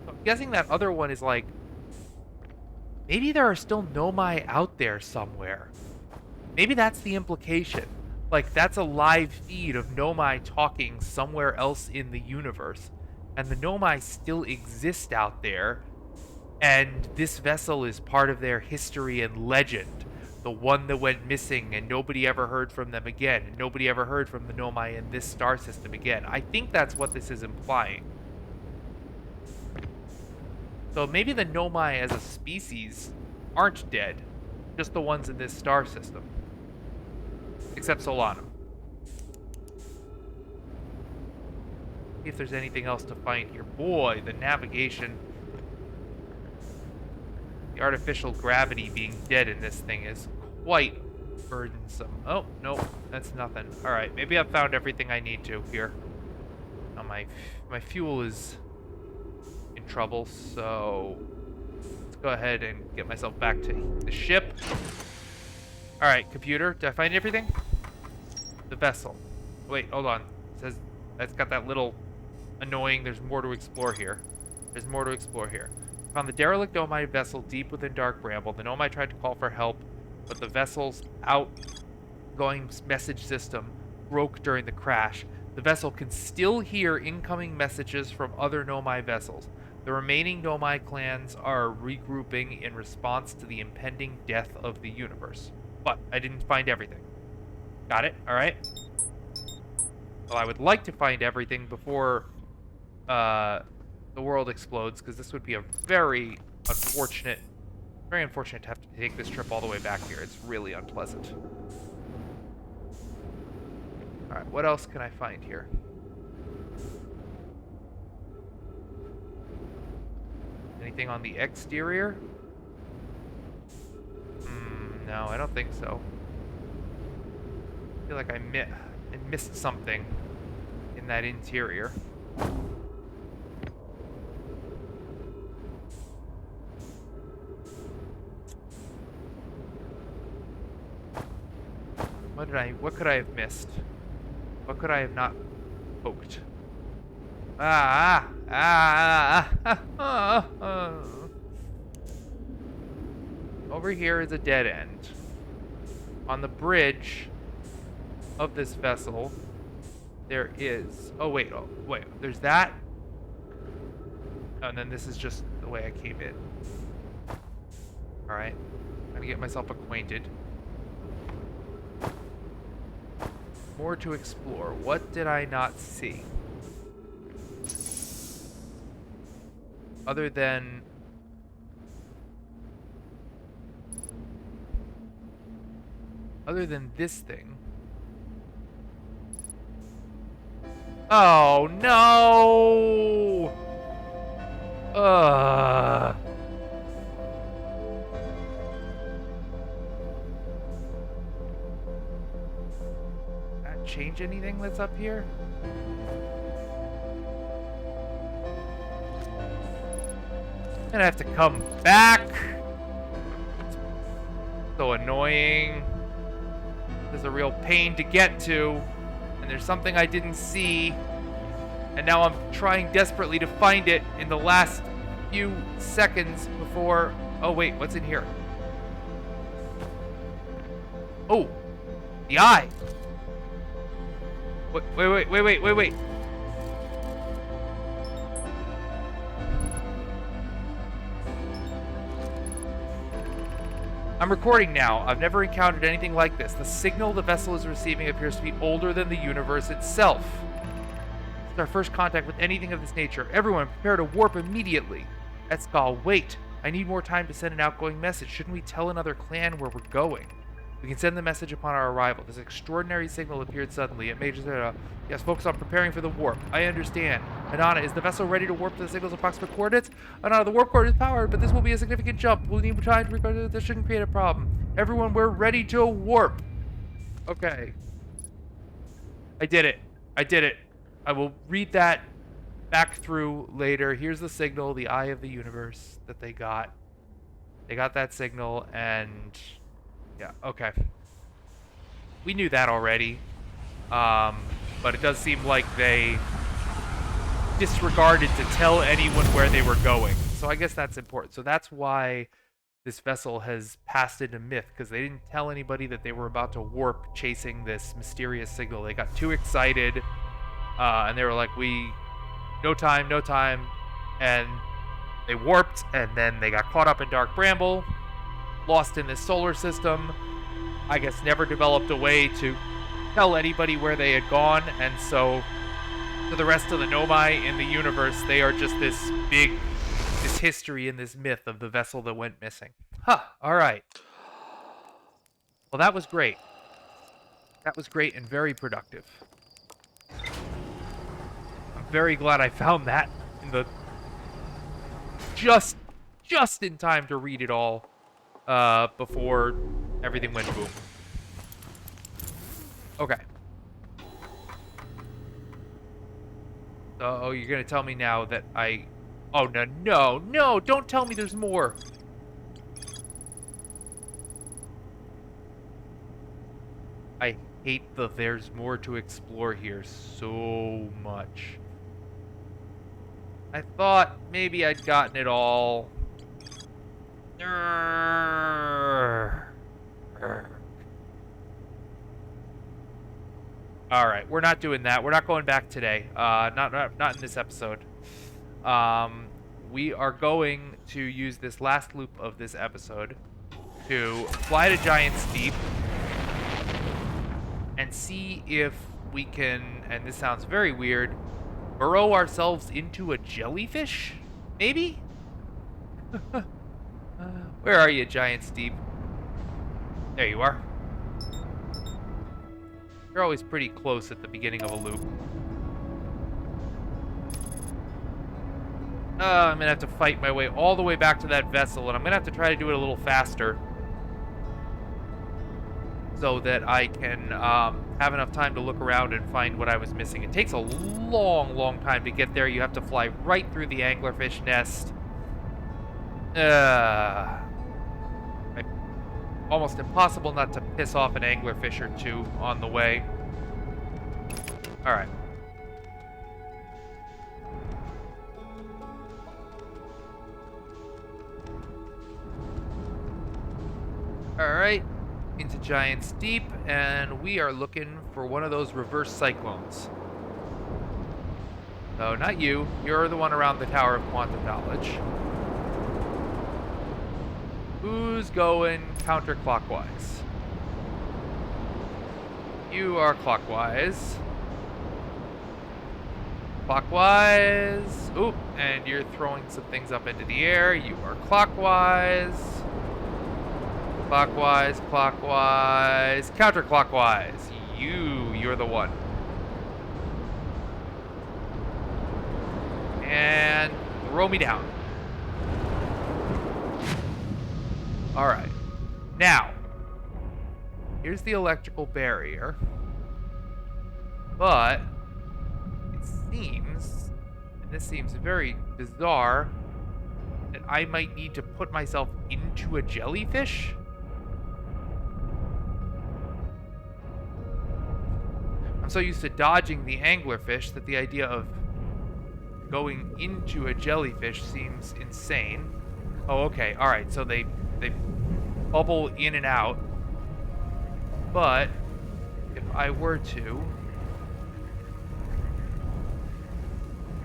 So I'm guessing that other one is like... Maybe there are still Nomai out there somewhere. Maybe that's the implication. Like, that's a live feed of Nomai talking somewhere else in the universe. And the Nomai still exist out there. And this vessel is part of their history and legend. The one that went missing and nobody ever heard from them again. And nobody ever heard from the Nomai in this star system again. I think that's what this is implying. So maybe the Nomai as a species aren't dead. Just the ones in this star system. Except Solana. See if there's anything else to find here. Boy, the navigation... The artificial gravity being dead in this thing is quite burdensome. Oh, no, that's nothing. Alright, maybe I've found everything I need to here. Now my fuel is in trouble, so let's go ahead and get myself back to the ship. Alright, computer, did I find everything? The vessel. Wait, hold on. It says that's got that little annoying, there's more to explore here. There's more to explore here. Found the derelict Nomai vessel deep within Dark Bramble. The Nomai tried to call for help, but the vessel's outgoing message system broke during the crash. The vessel can still hear incoming messages from other Nomai vessels. The remaining Nomai clans are regrouping in response to the impending death of the universe. But I didn't find everything. Got it? Alright. Well, I would like to find everything before the world explodes, because this would be a very unfortunate to have to take this trip all the way back here. It's really unpleasant. Alright, what else can I find here? Anything on the exterior? No, I don't think so. I feel like I missed something in that interior. What could I have missed? What could I have not poked? Over here is a dead end. On the bridge of this vessel, there is... Oh, wait. There's that. And then this is just the way I came in. Alright. I'm gonna get myself acquainted. More to explore. What did I not see? Other than... this thing. Oh, no! That change anything that's up here? I'm gonna have to come back. So annoying. This is a real pain to get to. And there's something I didn't see. And now I'm trying desperately to find it in the last few seconds before... Oh, wait, what's in here? Oh, the eye. Wait. I'm recording now. I've never encountered anything like this. The signal the vessel is receiving appears to be older than the universe itself. It's our first contact with anything of this nature. Everyone, prepare to warp immediately. Etskal, wait. I need more time to send an outgoing message. Shouldn't we tell another clan where we're going? We can send the message upon our arrival. This extraordinary signal appeared suddenly. It made yes, focus on preparing for the warp. I understand. Anana, is the vessel ready to warp to the signal's approximate coordinates? Anana, the warp core is powered, but this will be a significant jump. We'll need time to record it. This shouldn't create a problem. Everyone, we're ready to warp. Okay. I did it. I will read that back through later. Here's the signal, the eye of the universe that they got. They got that signal, and... yeah, okay. We knew that already. But it does seem like they disregarded to tell anyone where they were going. So I guess that's important. So that's why this vessel has passed into myth, because they didn't tell anybody that they were about to warp chasing this mysterious signal. They got too excited, and they were like, no time. And they warped, and then they got caught up in Dark Bramble, lost in this solar system, I guess never developed a way to tell anybody where they had gone, and so to the rest of the Nomai in the universe, they are just this history and this myth of the vessel that went missing. Alright. Well, that was great. That was great and very productive. I'm very glad I found that in the just in time to read it all. Before everything went boom. Okay. So, you're gonna tell me now that I... Oh, no, don't tell me there's more. I hate the there's more to explore here so much. I thought maybe I'd gotten it all. Alright, we're not doing that. We're not going back today. Not in this episode. We are going to use this last loop of this episode to fly to Giant's Deep and see if we can, and this sounds very weird, burrow ourselves into a jellyfish? Maybe? Where are you, Giant's Deep? There you are. You're always pretty close at the beginning of a loop. I'm gonna have to fight my way all the way back to that vessel, and I'm gonna have to try to do it a little faster so that I can have enough time to look around and find what I was missing. It takes a long time to get there. You have to fly right through the anglerfish nest. Almost impossible not to piss off an anglerfish or two on the way. Alright. Alright. Into Giant's Deep, and we are looking for one of those reverse cyclones. No, not you. You're the one around the Tower of Quantum Knowledge. Who's going counterclockwise? You are clockwise. Clockwise. Oop, and you're throwing some things up into the air. You are clockwise. Clockwise, clockwise, counterclockwise. You're the one. And throw me down. Alright. Now, here's the electrical barrier. But it seems, and this seems very bizarre, that I might need to put myself into a jellyfish? I'm so used to dodging the anglerfish that the idea of going into a jellyfish seems insane. Oh, okay. Alright, so they bubble in and out. But if I were to...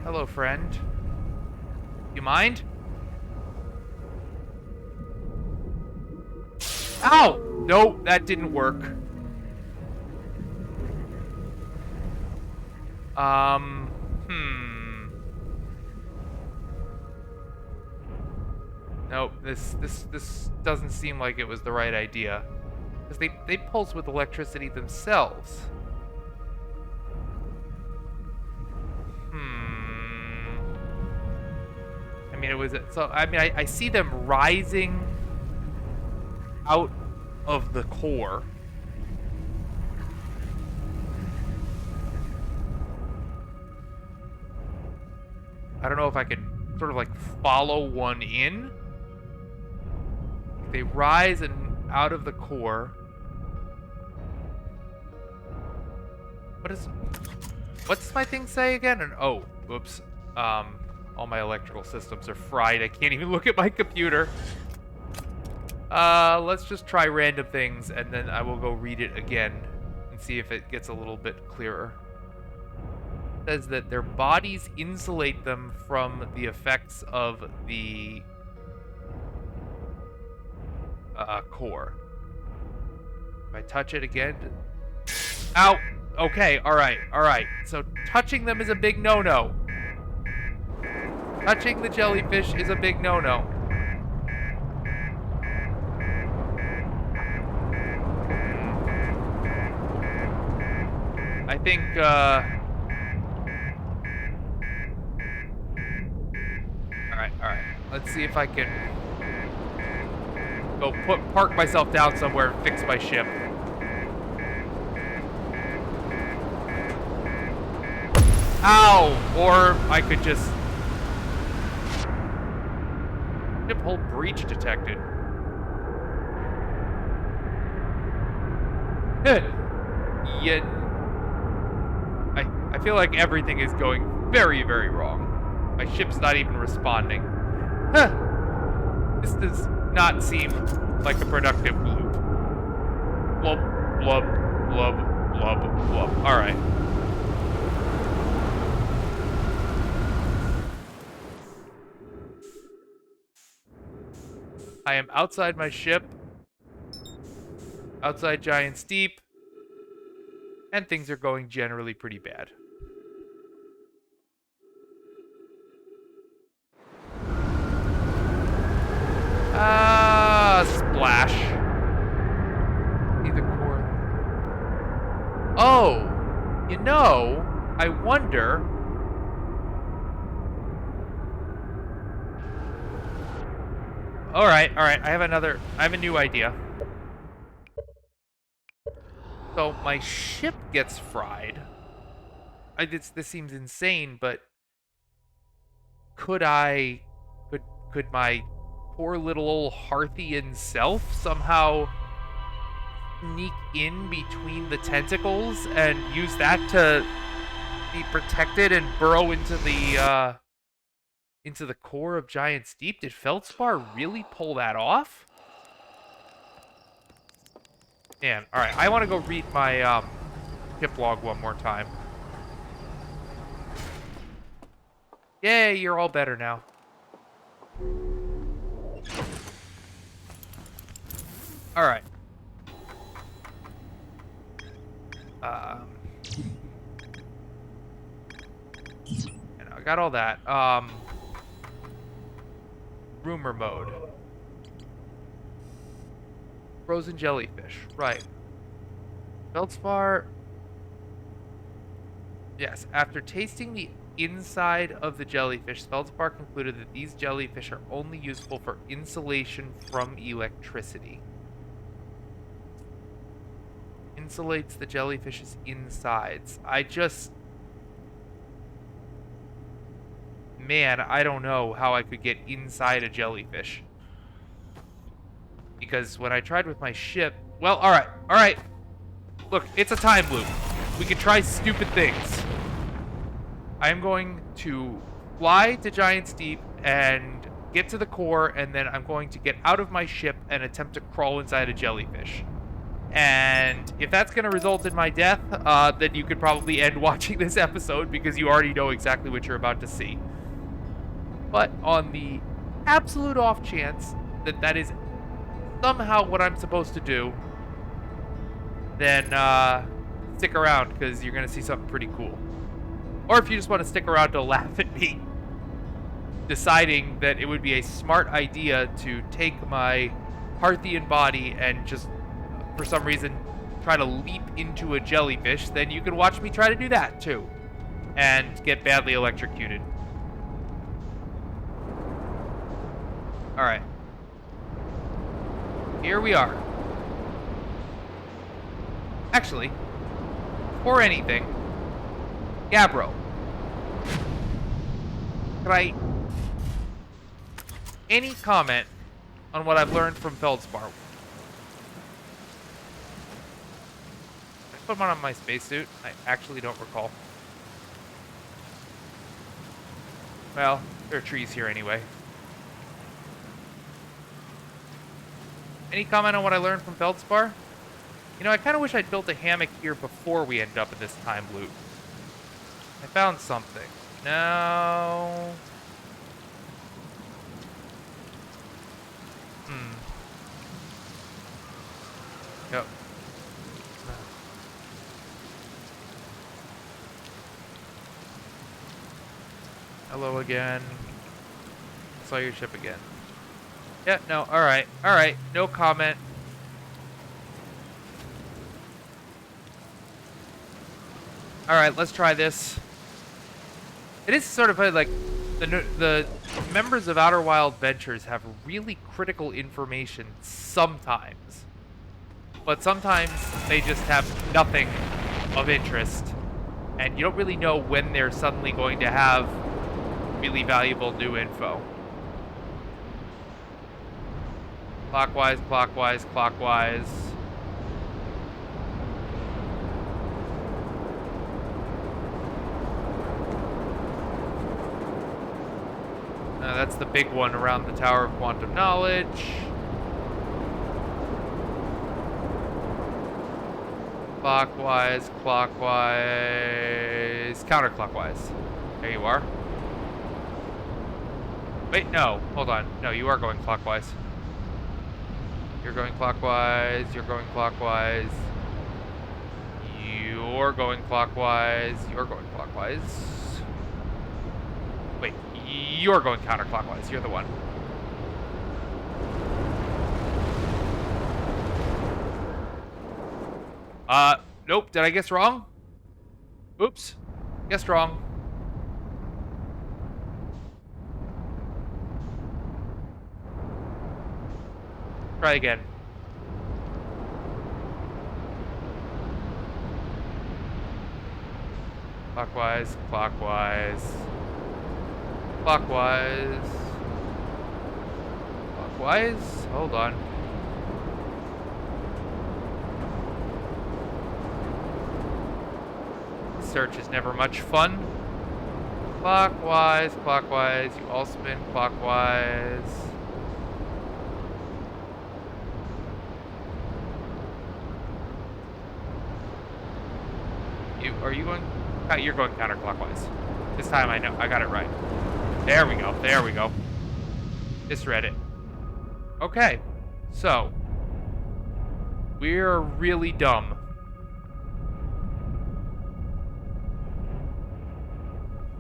Hello, friend. You mind? Ow! Nope, that didn't work. Nope, this doesn't seem like it was the right idea. Because they pulse with electricity themselves. I mean, it was... So, I mean, I see them rising out of the core. I don't know if I could sort of like follow one in. They rise and out of the core. What's my thing say again? And oh, whoops. All my electrical systems are fried. I can't even look at my computer. Let's just try random things, and then I will go read it again and see if it gets a little bit clearer. It says that their bodies insulate them from the effects of the core. If I touch it again... Ow! Okay, alright. So touching them is a big no-no. Touching the jellyfish is a big no-no. I think, Alright. Let's see if I can go park myself down somewhere and fix my ship. Ow! Or I could just... Ship hull breach detected. Yeah. I feel like everything is going very, very wrong. My ship's not even responding. This does not seem like a productive loop. Blub, blub, blub, blub, blub. Alright. I am outside my ship. Outside Giant's Deep. And things are going generally pretty bad. Splash. See the core. Oh, you know, I wonder. All right. I have a new idea. So my ship gets fried. This seems insane, but could my poor little old Hearthian self somehow sneak in between the tentacles and use that to be protected and burrow into the core of Giant's Deep? Did Feldspar really pull that off? Man, alright, I want to go read my ship log one more time. Yay, you're all better now. Alright. And I got all that. Rumor mode. Frozen jellyfish. Right. Feldspar. Yes, after tasting the inside of the jellyfish, Feldspar concluded that these jellyfish are only useful for insulation from electricity. Insulates the jellyfish's insides. Man, I don't know how I could get inside a jellyfish. Because when I tried with my ship... Well, alright. Look, it's a time loop. We can try stupid things. I'm going to fly to Giant's Deep and get to the core, and then I'm going to get out of my ship and attempt to crawl inside a jellyfish. And if that's going to result in my death, then you could probably end watching this episode because you already know exactly what you're about to see. But on the absolute off chance that that is somehow what I'm supposed to do, then stick around because you're going to see something pretty cool. Or if you just want to stick around to laugh at me deciding that it would be a smart idea to take my Parthian body and just, for some reason, try to leap into a jellyfish, then you can watch me try to do that too. And get badly electrocuted. Alright. Here we are. Actually, before anything, Gabbro, any comment on what I've learned from Feldspar? I put one on my spacesuit. I actually don't recall. Well, there are trees here anyway. Any comment on what I learned from Feldspar? You know, I kind of wish I'd built a hammock here before we ended up in this time loop. I found something. No. Yep. Hello again. Saw your ship again. Yeah, no, alright. Alright, no comment. Alright, let's try this. It is sort of like the members of Outer Wild Ventures have really critical information sometimes. But sometimes they just have nothing of interest. And you don't really know when they're suddenly going to have really valuable new info. Clockwise, clockwise, clockwise. That's the big one around the Tower of Quantum Knowledge. Clockwise, clockwise, counterclockwise. There you are. Wait, no, hold on. No, you are going clockwise. You're going clockwise, you're going clockwise. You're going clockwise, you're going clockwise. Wait, you're going counterclockwise, you're the one. Nope, did I guess wrong? Oops, guessed wrong. Try again. Clockwise, clockwise. Clockwise. Clockwise? Hold on. research is never much fun. Clockwise, clockwise. You all spin clockwise. Are you going? You're going counterclockwise. This time I know. I got it right. There we go. There we go. Misread it. Okay. So. We're really dumb.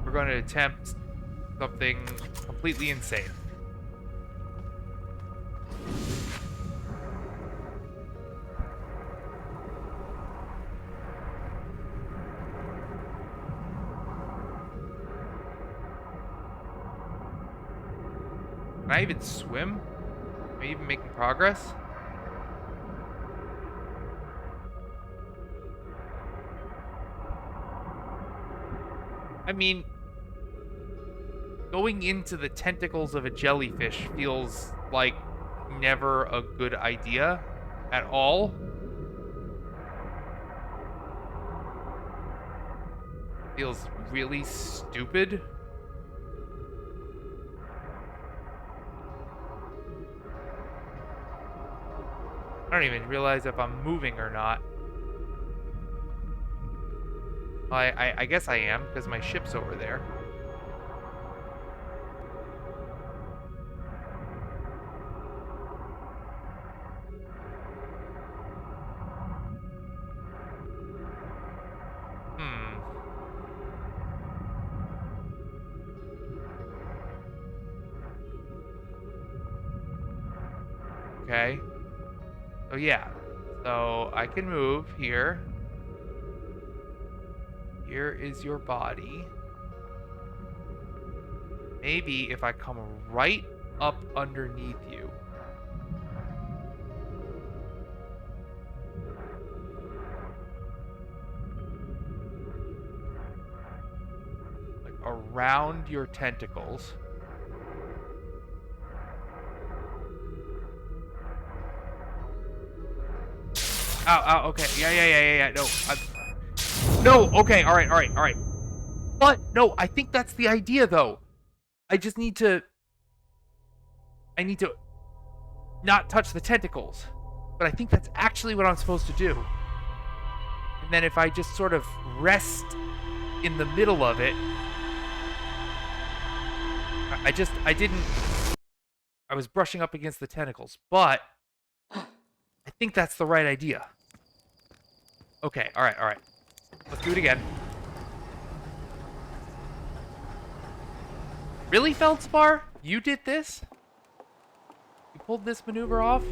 We're going to attempt something completely insane. Can I even swim? Am I even making progress? I mean, going into the tentacles of a jellyfish feels like never a good idea at all. Feels really stupid. I don't even realize if I'm moving or not. I guess I am, because my ship's over there. Okay. Oh yeah. So I can move here. Here is your body. Maybe if I come right up underneath you. Like around your tentacles. Ow, okay. Yeah. No, okay, all right. But, no, I think that's the idea, though. I need to not touch the tentacles. But I think that's actually what I'm supposed to do. And then if I just sort of rest in the middle of it, I was brushing up against the tentacles, but I think that's the right idea. Okay, all right. Let's do it again. Really, FELDSPAR? You did this? You pulled this maneuver off?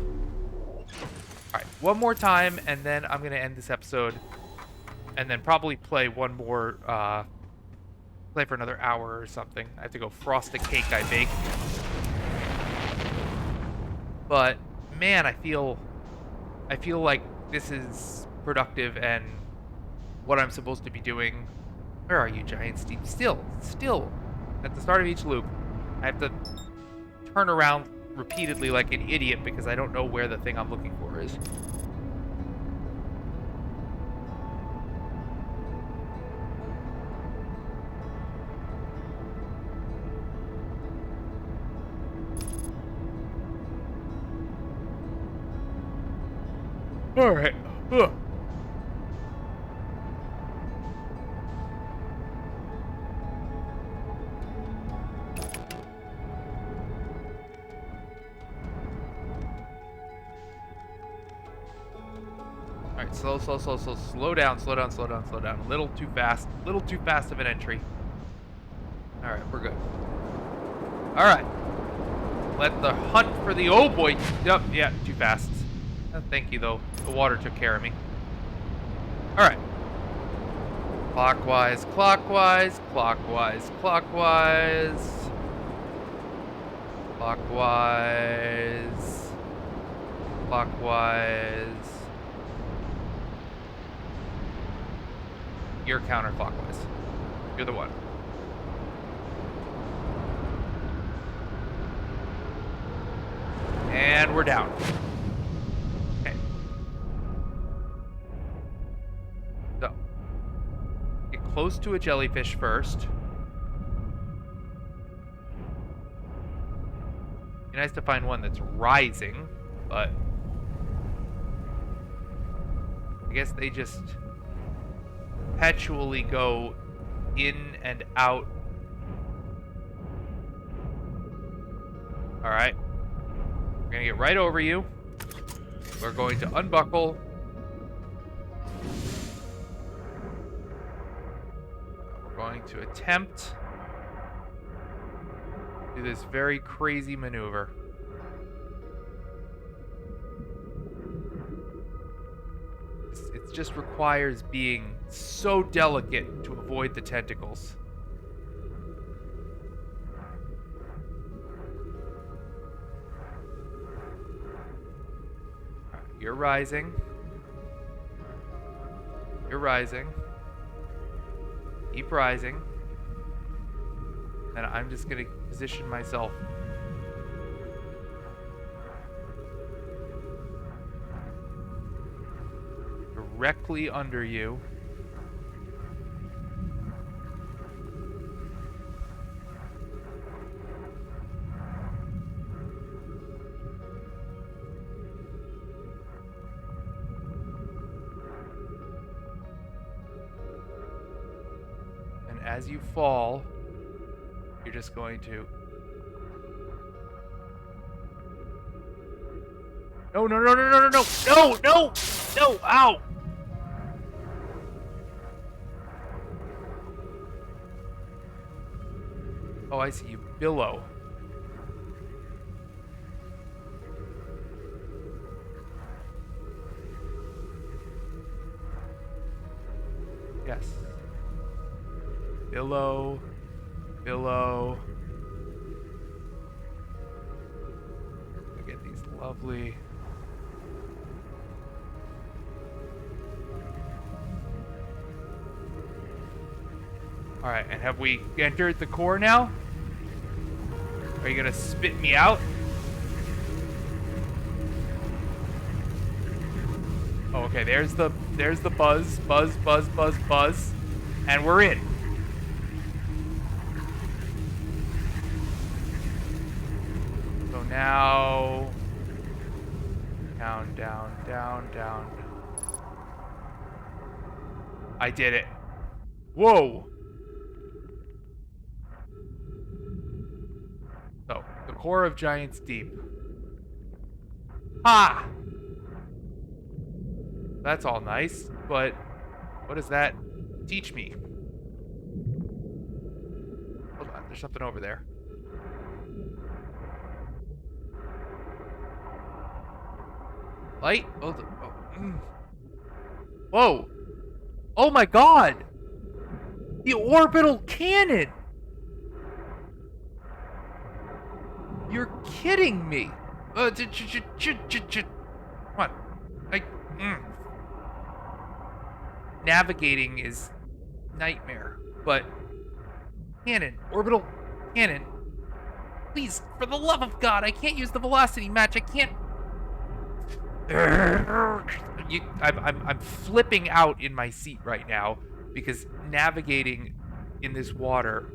Alright, one more time, and then I'm going to end this episode. And then probably play one more, play for another hour or something. I have to go frost a cake I baked. But, man, I feel like this is productive and what I'm supposed to be doing. Where are you, Giant Steve? Still, at the start of each loop, I have to turn around repeatedly like an idiot because I don't know where the thing I'm looking for is. All right. Ugh. Alright, slow down. A little too fast of an entry. Alright, we're good. Alright. Let the hunt for the oh boy. Yep, yeah, too fast. Thank you though. The water took care of me. Alright. Clockwise. Clockwise. You're counterclockwise. You're the one. And we're down. Okay. So. Get close to a jellyfish first. Be nice to find one that's rising, but I guess they just perpetually go in and out. Alright. We're gonna get right over you. We're going to unbuckle. We're going to attempt to do this very crazy maneuver. It just requires being so delicate to avoid the tentacles. You're rising. You're rising. Keep rising. And I'm just gonna position myself directly under you. And as you fall, you're just going to... No, no, no, no, no, no, no, no, no, no, ow! Oh, I see. You billow. Yes. Billow. Billow. Look at these lovely... Alright, and have we entered the core now? Are you gonna spit me out? Oh, okay, there's the buzz, buzz, buzz, buzz, buzz. And we're in. So now... Down, down, down, down. I did it. Whoa! So, the core of Giant's Deep. Ha! That's all nice, but what does that teach me? Hold on, there's something over there. Light? Oh, Whoa! Oh my god! The Orbital Cannon! You're kidding me! Come on. Navigating is nightmare, but cannon, orbital cannon. Please, for the love of God, I can't use the velocity match. I can't. I'm flipping out in my seat right now because navigating in this water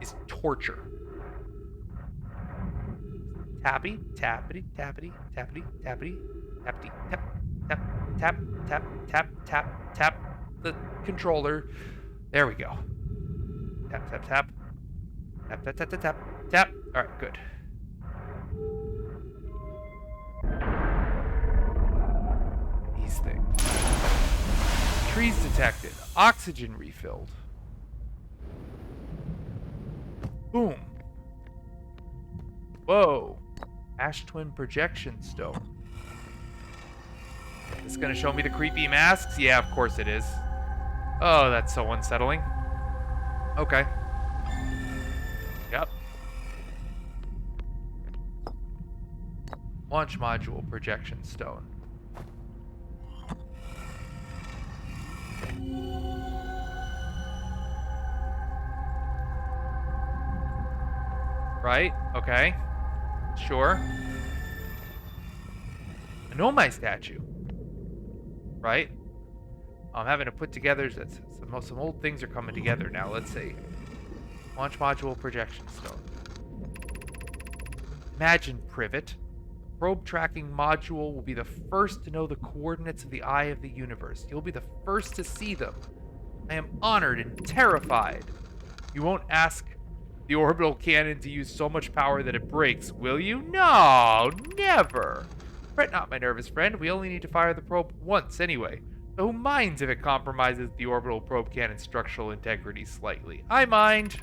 is torture. Tappy, tappity, tappity, tappity, tappity, tappity, tap, tap, tap, tap, tap, tap, tap the controller. There we go. Tap, tap, tap. Tap, tap, tap, tap, tap, tap. Alright, good. These things. Trees detected. Oxygen refilled. Boom. Whoa. Ash Twin Projection Stone. It's gonna show me the creepy masks? Yeah, of course it is. Oh, that's so unsettling. Okay. Yep. Launch module projection stone. Right? Okay. Sure. A Nomai statue. Right? I'm having to put together... Some old things are coming together now. Let's see. Launch module projection stone. Imagine, Privet. Probe tracking module will be the first to know the coordinates of the eye of the universe. You'll be the first to see them. I am honored and terrified. You won't ask the orbital cannon to use so much power that it breaks, will you? No, never. Fret not, my nervous friend. We only need to fire the probe once anyway. So who minds if it compromises the orbital probe cannon's structural integrity slightly? I mind.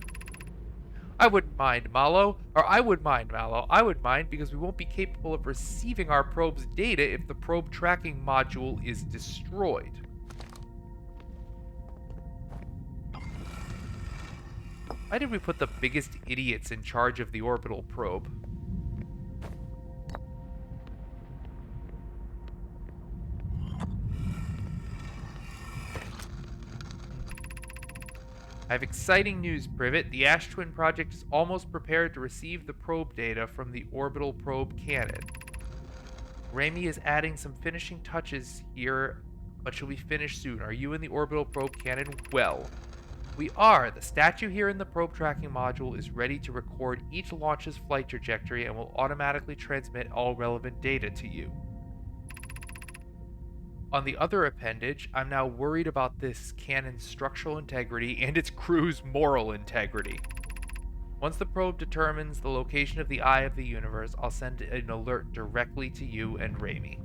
I wouldn't mind, Mallow. Or I would mind, Mallow. I would mind because we won't be capable of receiving our probe's data if the probe tracking module is destroyed. Why did we put the biggest idiots in charge of the orbital probe? I have exciting news, Privet. The Ash Twin project is almost prepared to receive the probe data from the Orbital Probe Cannon. Raimi is adding some finishing touches here, but she'll be finished soon. Are you in the Orbital Probe Cannon? Well, we are. The statue here in the probe tracking module is ready to record each launch's flight trajectory and will automatically transmit all relevant data to you. On the other appendage, I'm now worried about this cannon's structural integrity and its crew's moral integrity. Once the probe determines the location of the eye of the universe, I'll send an alert directly to you and Raimi.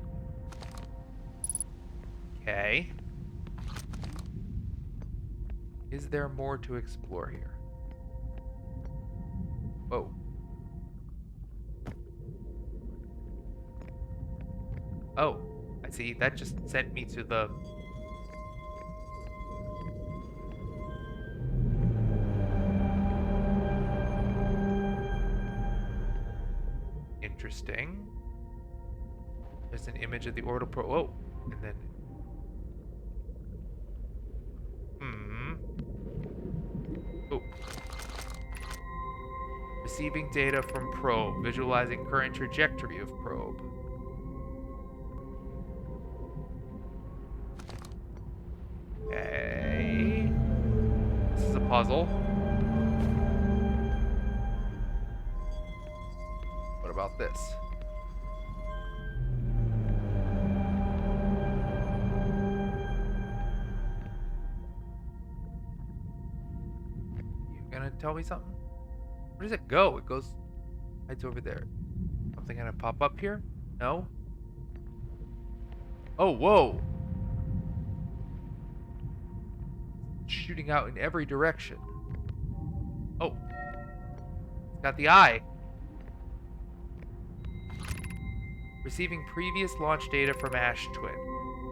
Okay. Is there more to explore here? Whoa. Oh. I see, that just sent me to the... Interesting. There's an image of the orbital probe. Whoa. And then... Oh. Receiving data from probe. Visualizing current trajectory of probe. Okay. This is a puzzle. What about this? You gonna tell me something? Where does it go? It goes... It's over there. Something gonna pop up here? No? Oh, whoa! Shooting out in every direction. Oh. It's got the eye. Receiving previous launch data from Ash Twin.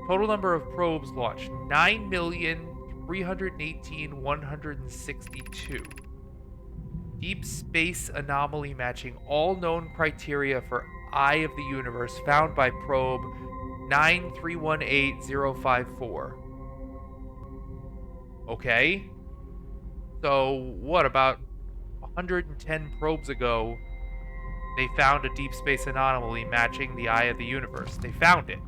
Total number of probes launched, 9,318,162. Deep space anomaly matching all known criteria for Eye of the Universe found by probe 9318054. Okay. So, what, about 110 probes ago, they found a deep space anomaly matching the Eye of the Universe. They found it.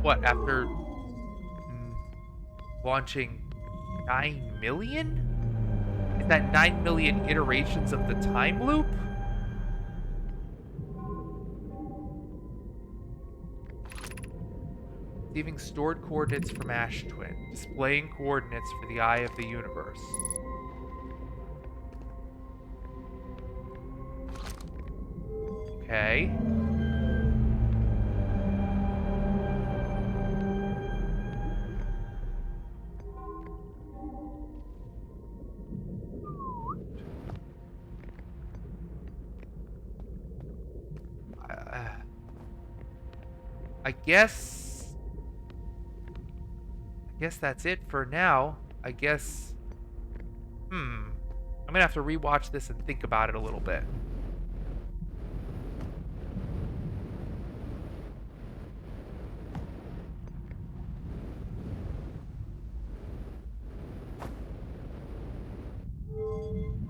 What, after launching 9 million? Is that 9 million iterations of the time loop? Receiving stored coordinates from Ash Twin. Displaying coordinates for the Eye of the Universe. Okay. I guess that's it for now. I guess... I'm gonna have to rewatch this and think about it a little bit.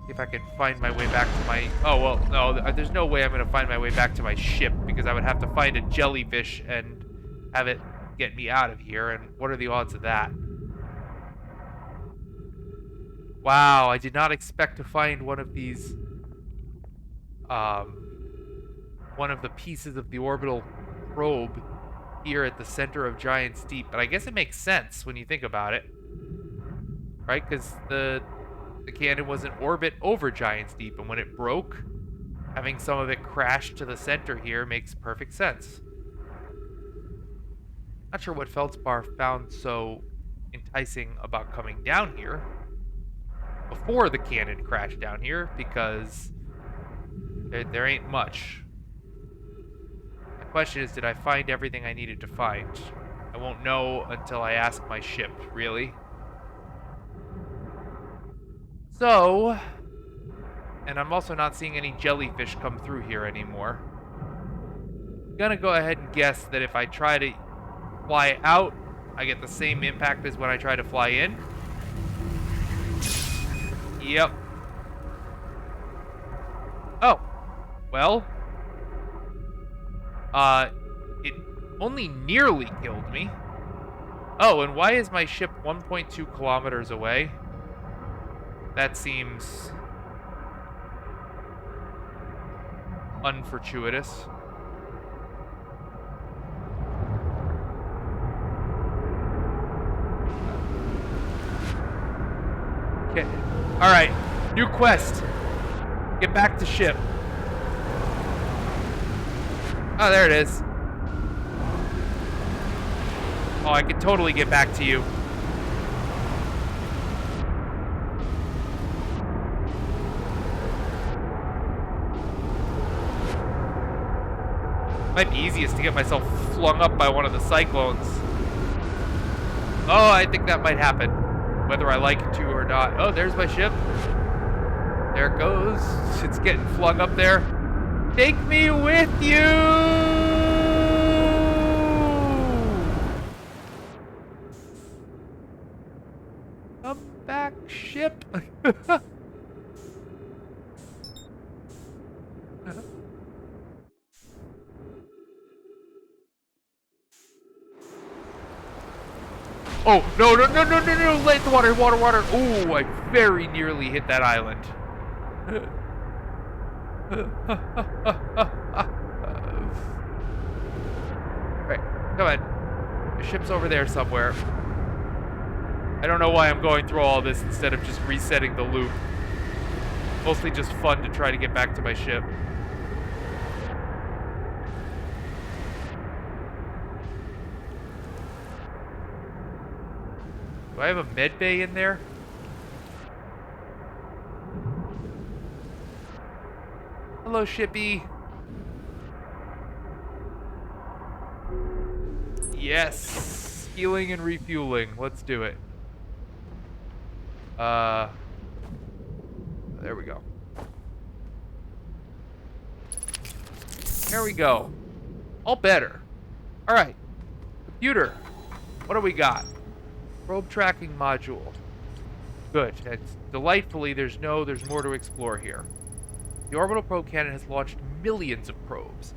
If I can find my way back to my... Oh, well, no, there's no way I'm gonna find my way back to my ship, because because I would have to find a jellyfish and have it get me out of here, and what are the odds of that? Wow, I did not expect to find one of these, one of the pieces of the orbital probe here at the center of Giant's Deep, but I guess it makes sense when you think about it, right? Because the cannon was in orbit over Giant's Deep, and when it broke, having some of it crash to the center here makes perfect sense. Not sure what Feldspar found so enticing about coming down here before the cannon crashed down here, because there ain't much. The question is, did I find everything I needed to find? I won't know until I ask my ship, really. So, and I'm also not seeing any jellyfish come through here anymore. I'm gonna go ahead and guess that if I try to fly out, I get the same impact as when I try to fly in. Yep. Oh. Well. It only nearly killed me. Oh, and why is my ship 1.2 kilometers away? That seems unfortuitous. Okay. Alright. New quest. Get back to ship. Oh, there it is. Oh, I could totally get back to you. Might be easiest to get myself flung up by one of the cyclones. Oh, I think that might happen. Whether I like it to or not. Oh, there's my ship. There it goes. It's getting flung up there. Take me with you! Come back, ship. Oh, no, no, no, no, no, no, let the water, water, water. Oh, I very nearly hit that island. Alright, come on. The ship's over there somewhere. I don't know why I'm going through all this instead of just resetting the loop. Mostly just fun to try to get back to my ship. Do I have a med bay in there? Hello, shippy. Yes. Healing and refueling. Let's do it. There we go. There we go. All better. All right. Computer. What do we got? Probe tracking module. Good. It's delightfully, there's more to explore here. The Orbital Probe Cannon has launched millions of probes.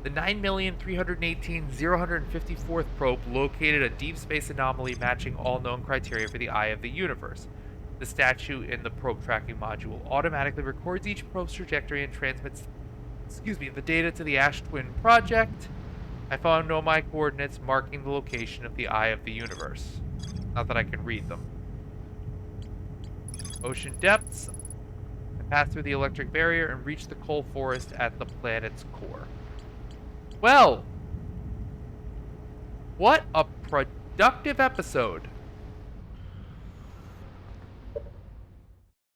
The 9,318,054th probe located a deep space anomaly matching all known criteria for the eye of the universe. The statue in the probe tracking module automatically records each probe's trajectory and transmits, the data to the Ash Twin project. I found Nomai coordinates marking the location of the eye of the universe. Not that I can read them. Ocean depths. I passed through the electric barrier and reached the coal forest at the planet's core. Well, what a productive episode.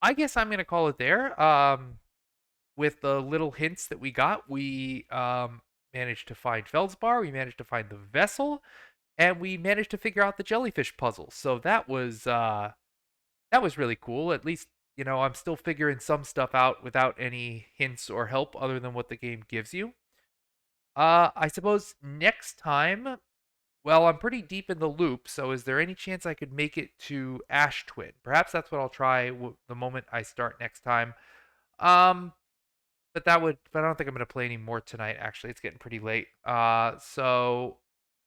I guess I'm going to call it there. With the little hints that we got, we managed to find FELDSPAR, we managed to find the vessel, and we managed to figure out the jellyfish puzzle. So that was really cool. At least, I'm still figuring some stuff out without any hints or help other than what the game gives you. I suppose next time, well, I'm pretty deep in the loop, so is there any chance I could make it to Ash Twin? Perhaps that's what I'll try the moment I start next time. But I don't think I'm gonna play any more tonight. Actually, it's getting pretty late. So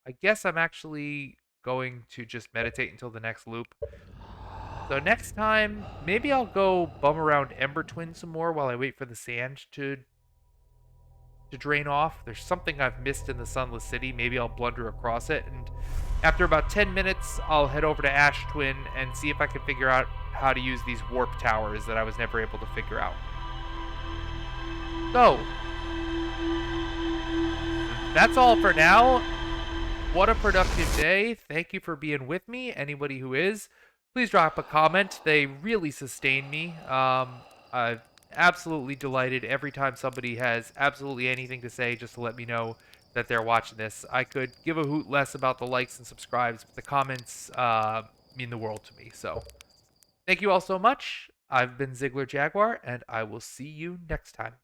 I guess I'm actually going to just meditate until the next loop. So next time, maybe I'll go bum around Ember Twin some more while I wait for the sand to drain off. There's something I've missed in the Sunless City. Maybe I'll blunder across it, and after about 10 minutes, I'll head over to Ash Twin and see if I can figure out how to use these warp towers that I was never able to figure out. So, that's all for now. What a productive day. Thank you for being with me. Anybody who is, please drop a comment. They really sustain me. I'm absolutely delighted every time somebody has absolutely anything to say just to let me know that they're watching this. I could give a hoot less about the likes and subscribes, but the comments mean the world to me. So thank you all so much. I've been Zeigler Jaguar, and I will see you next time.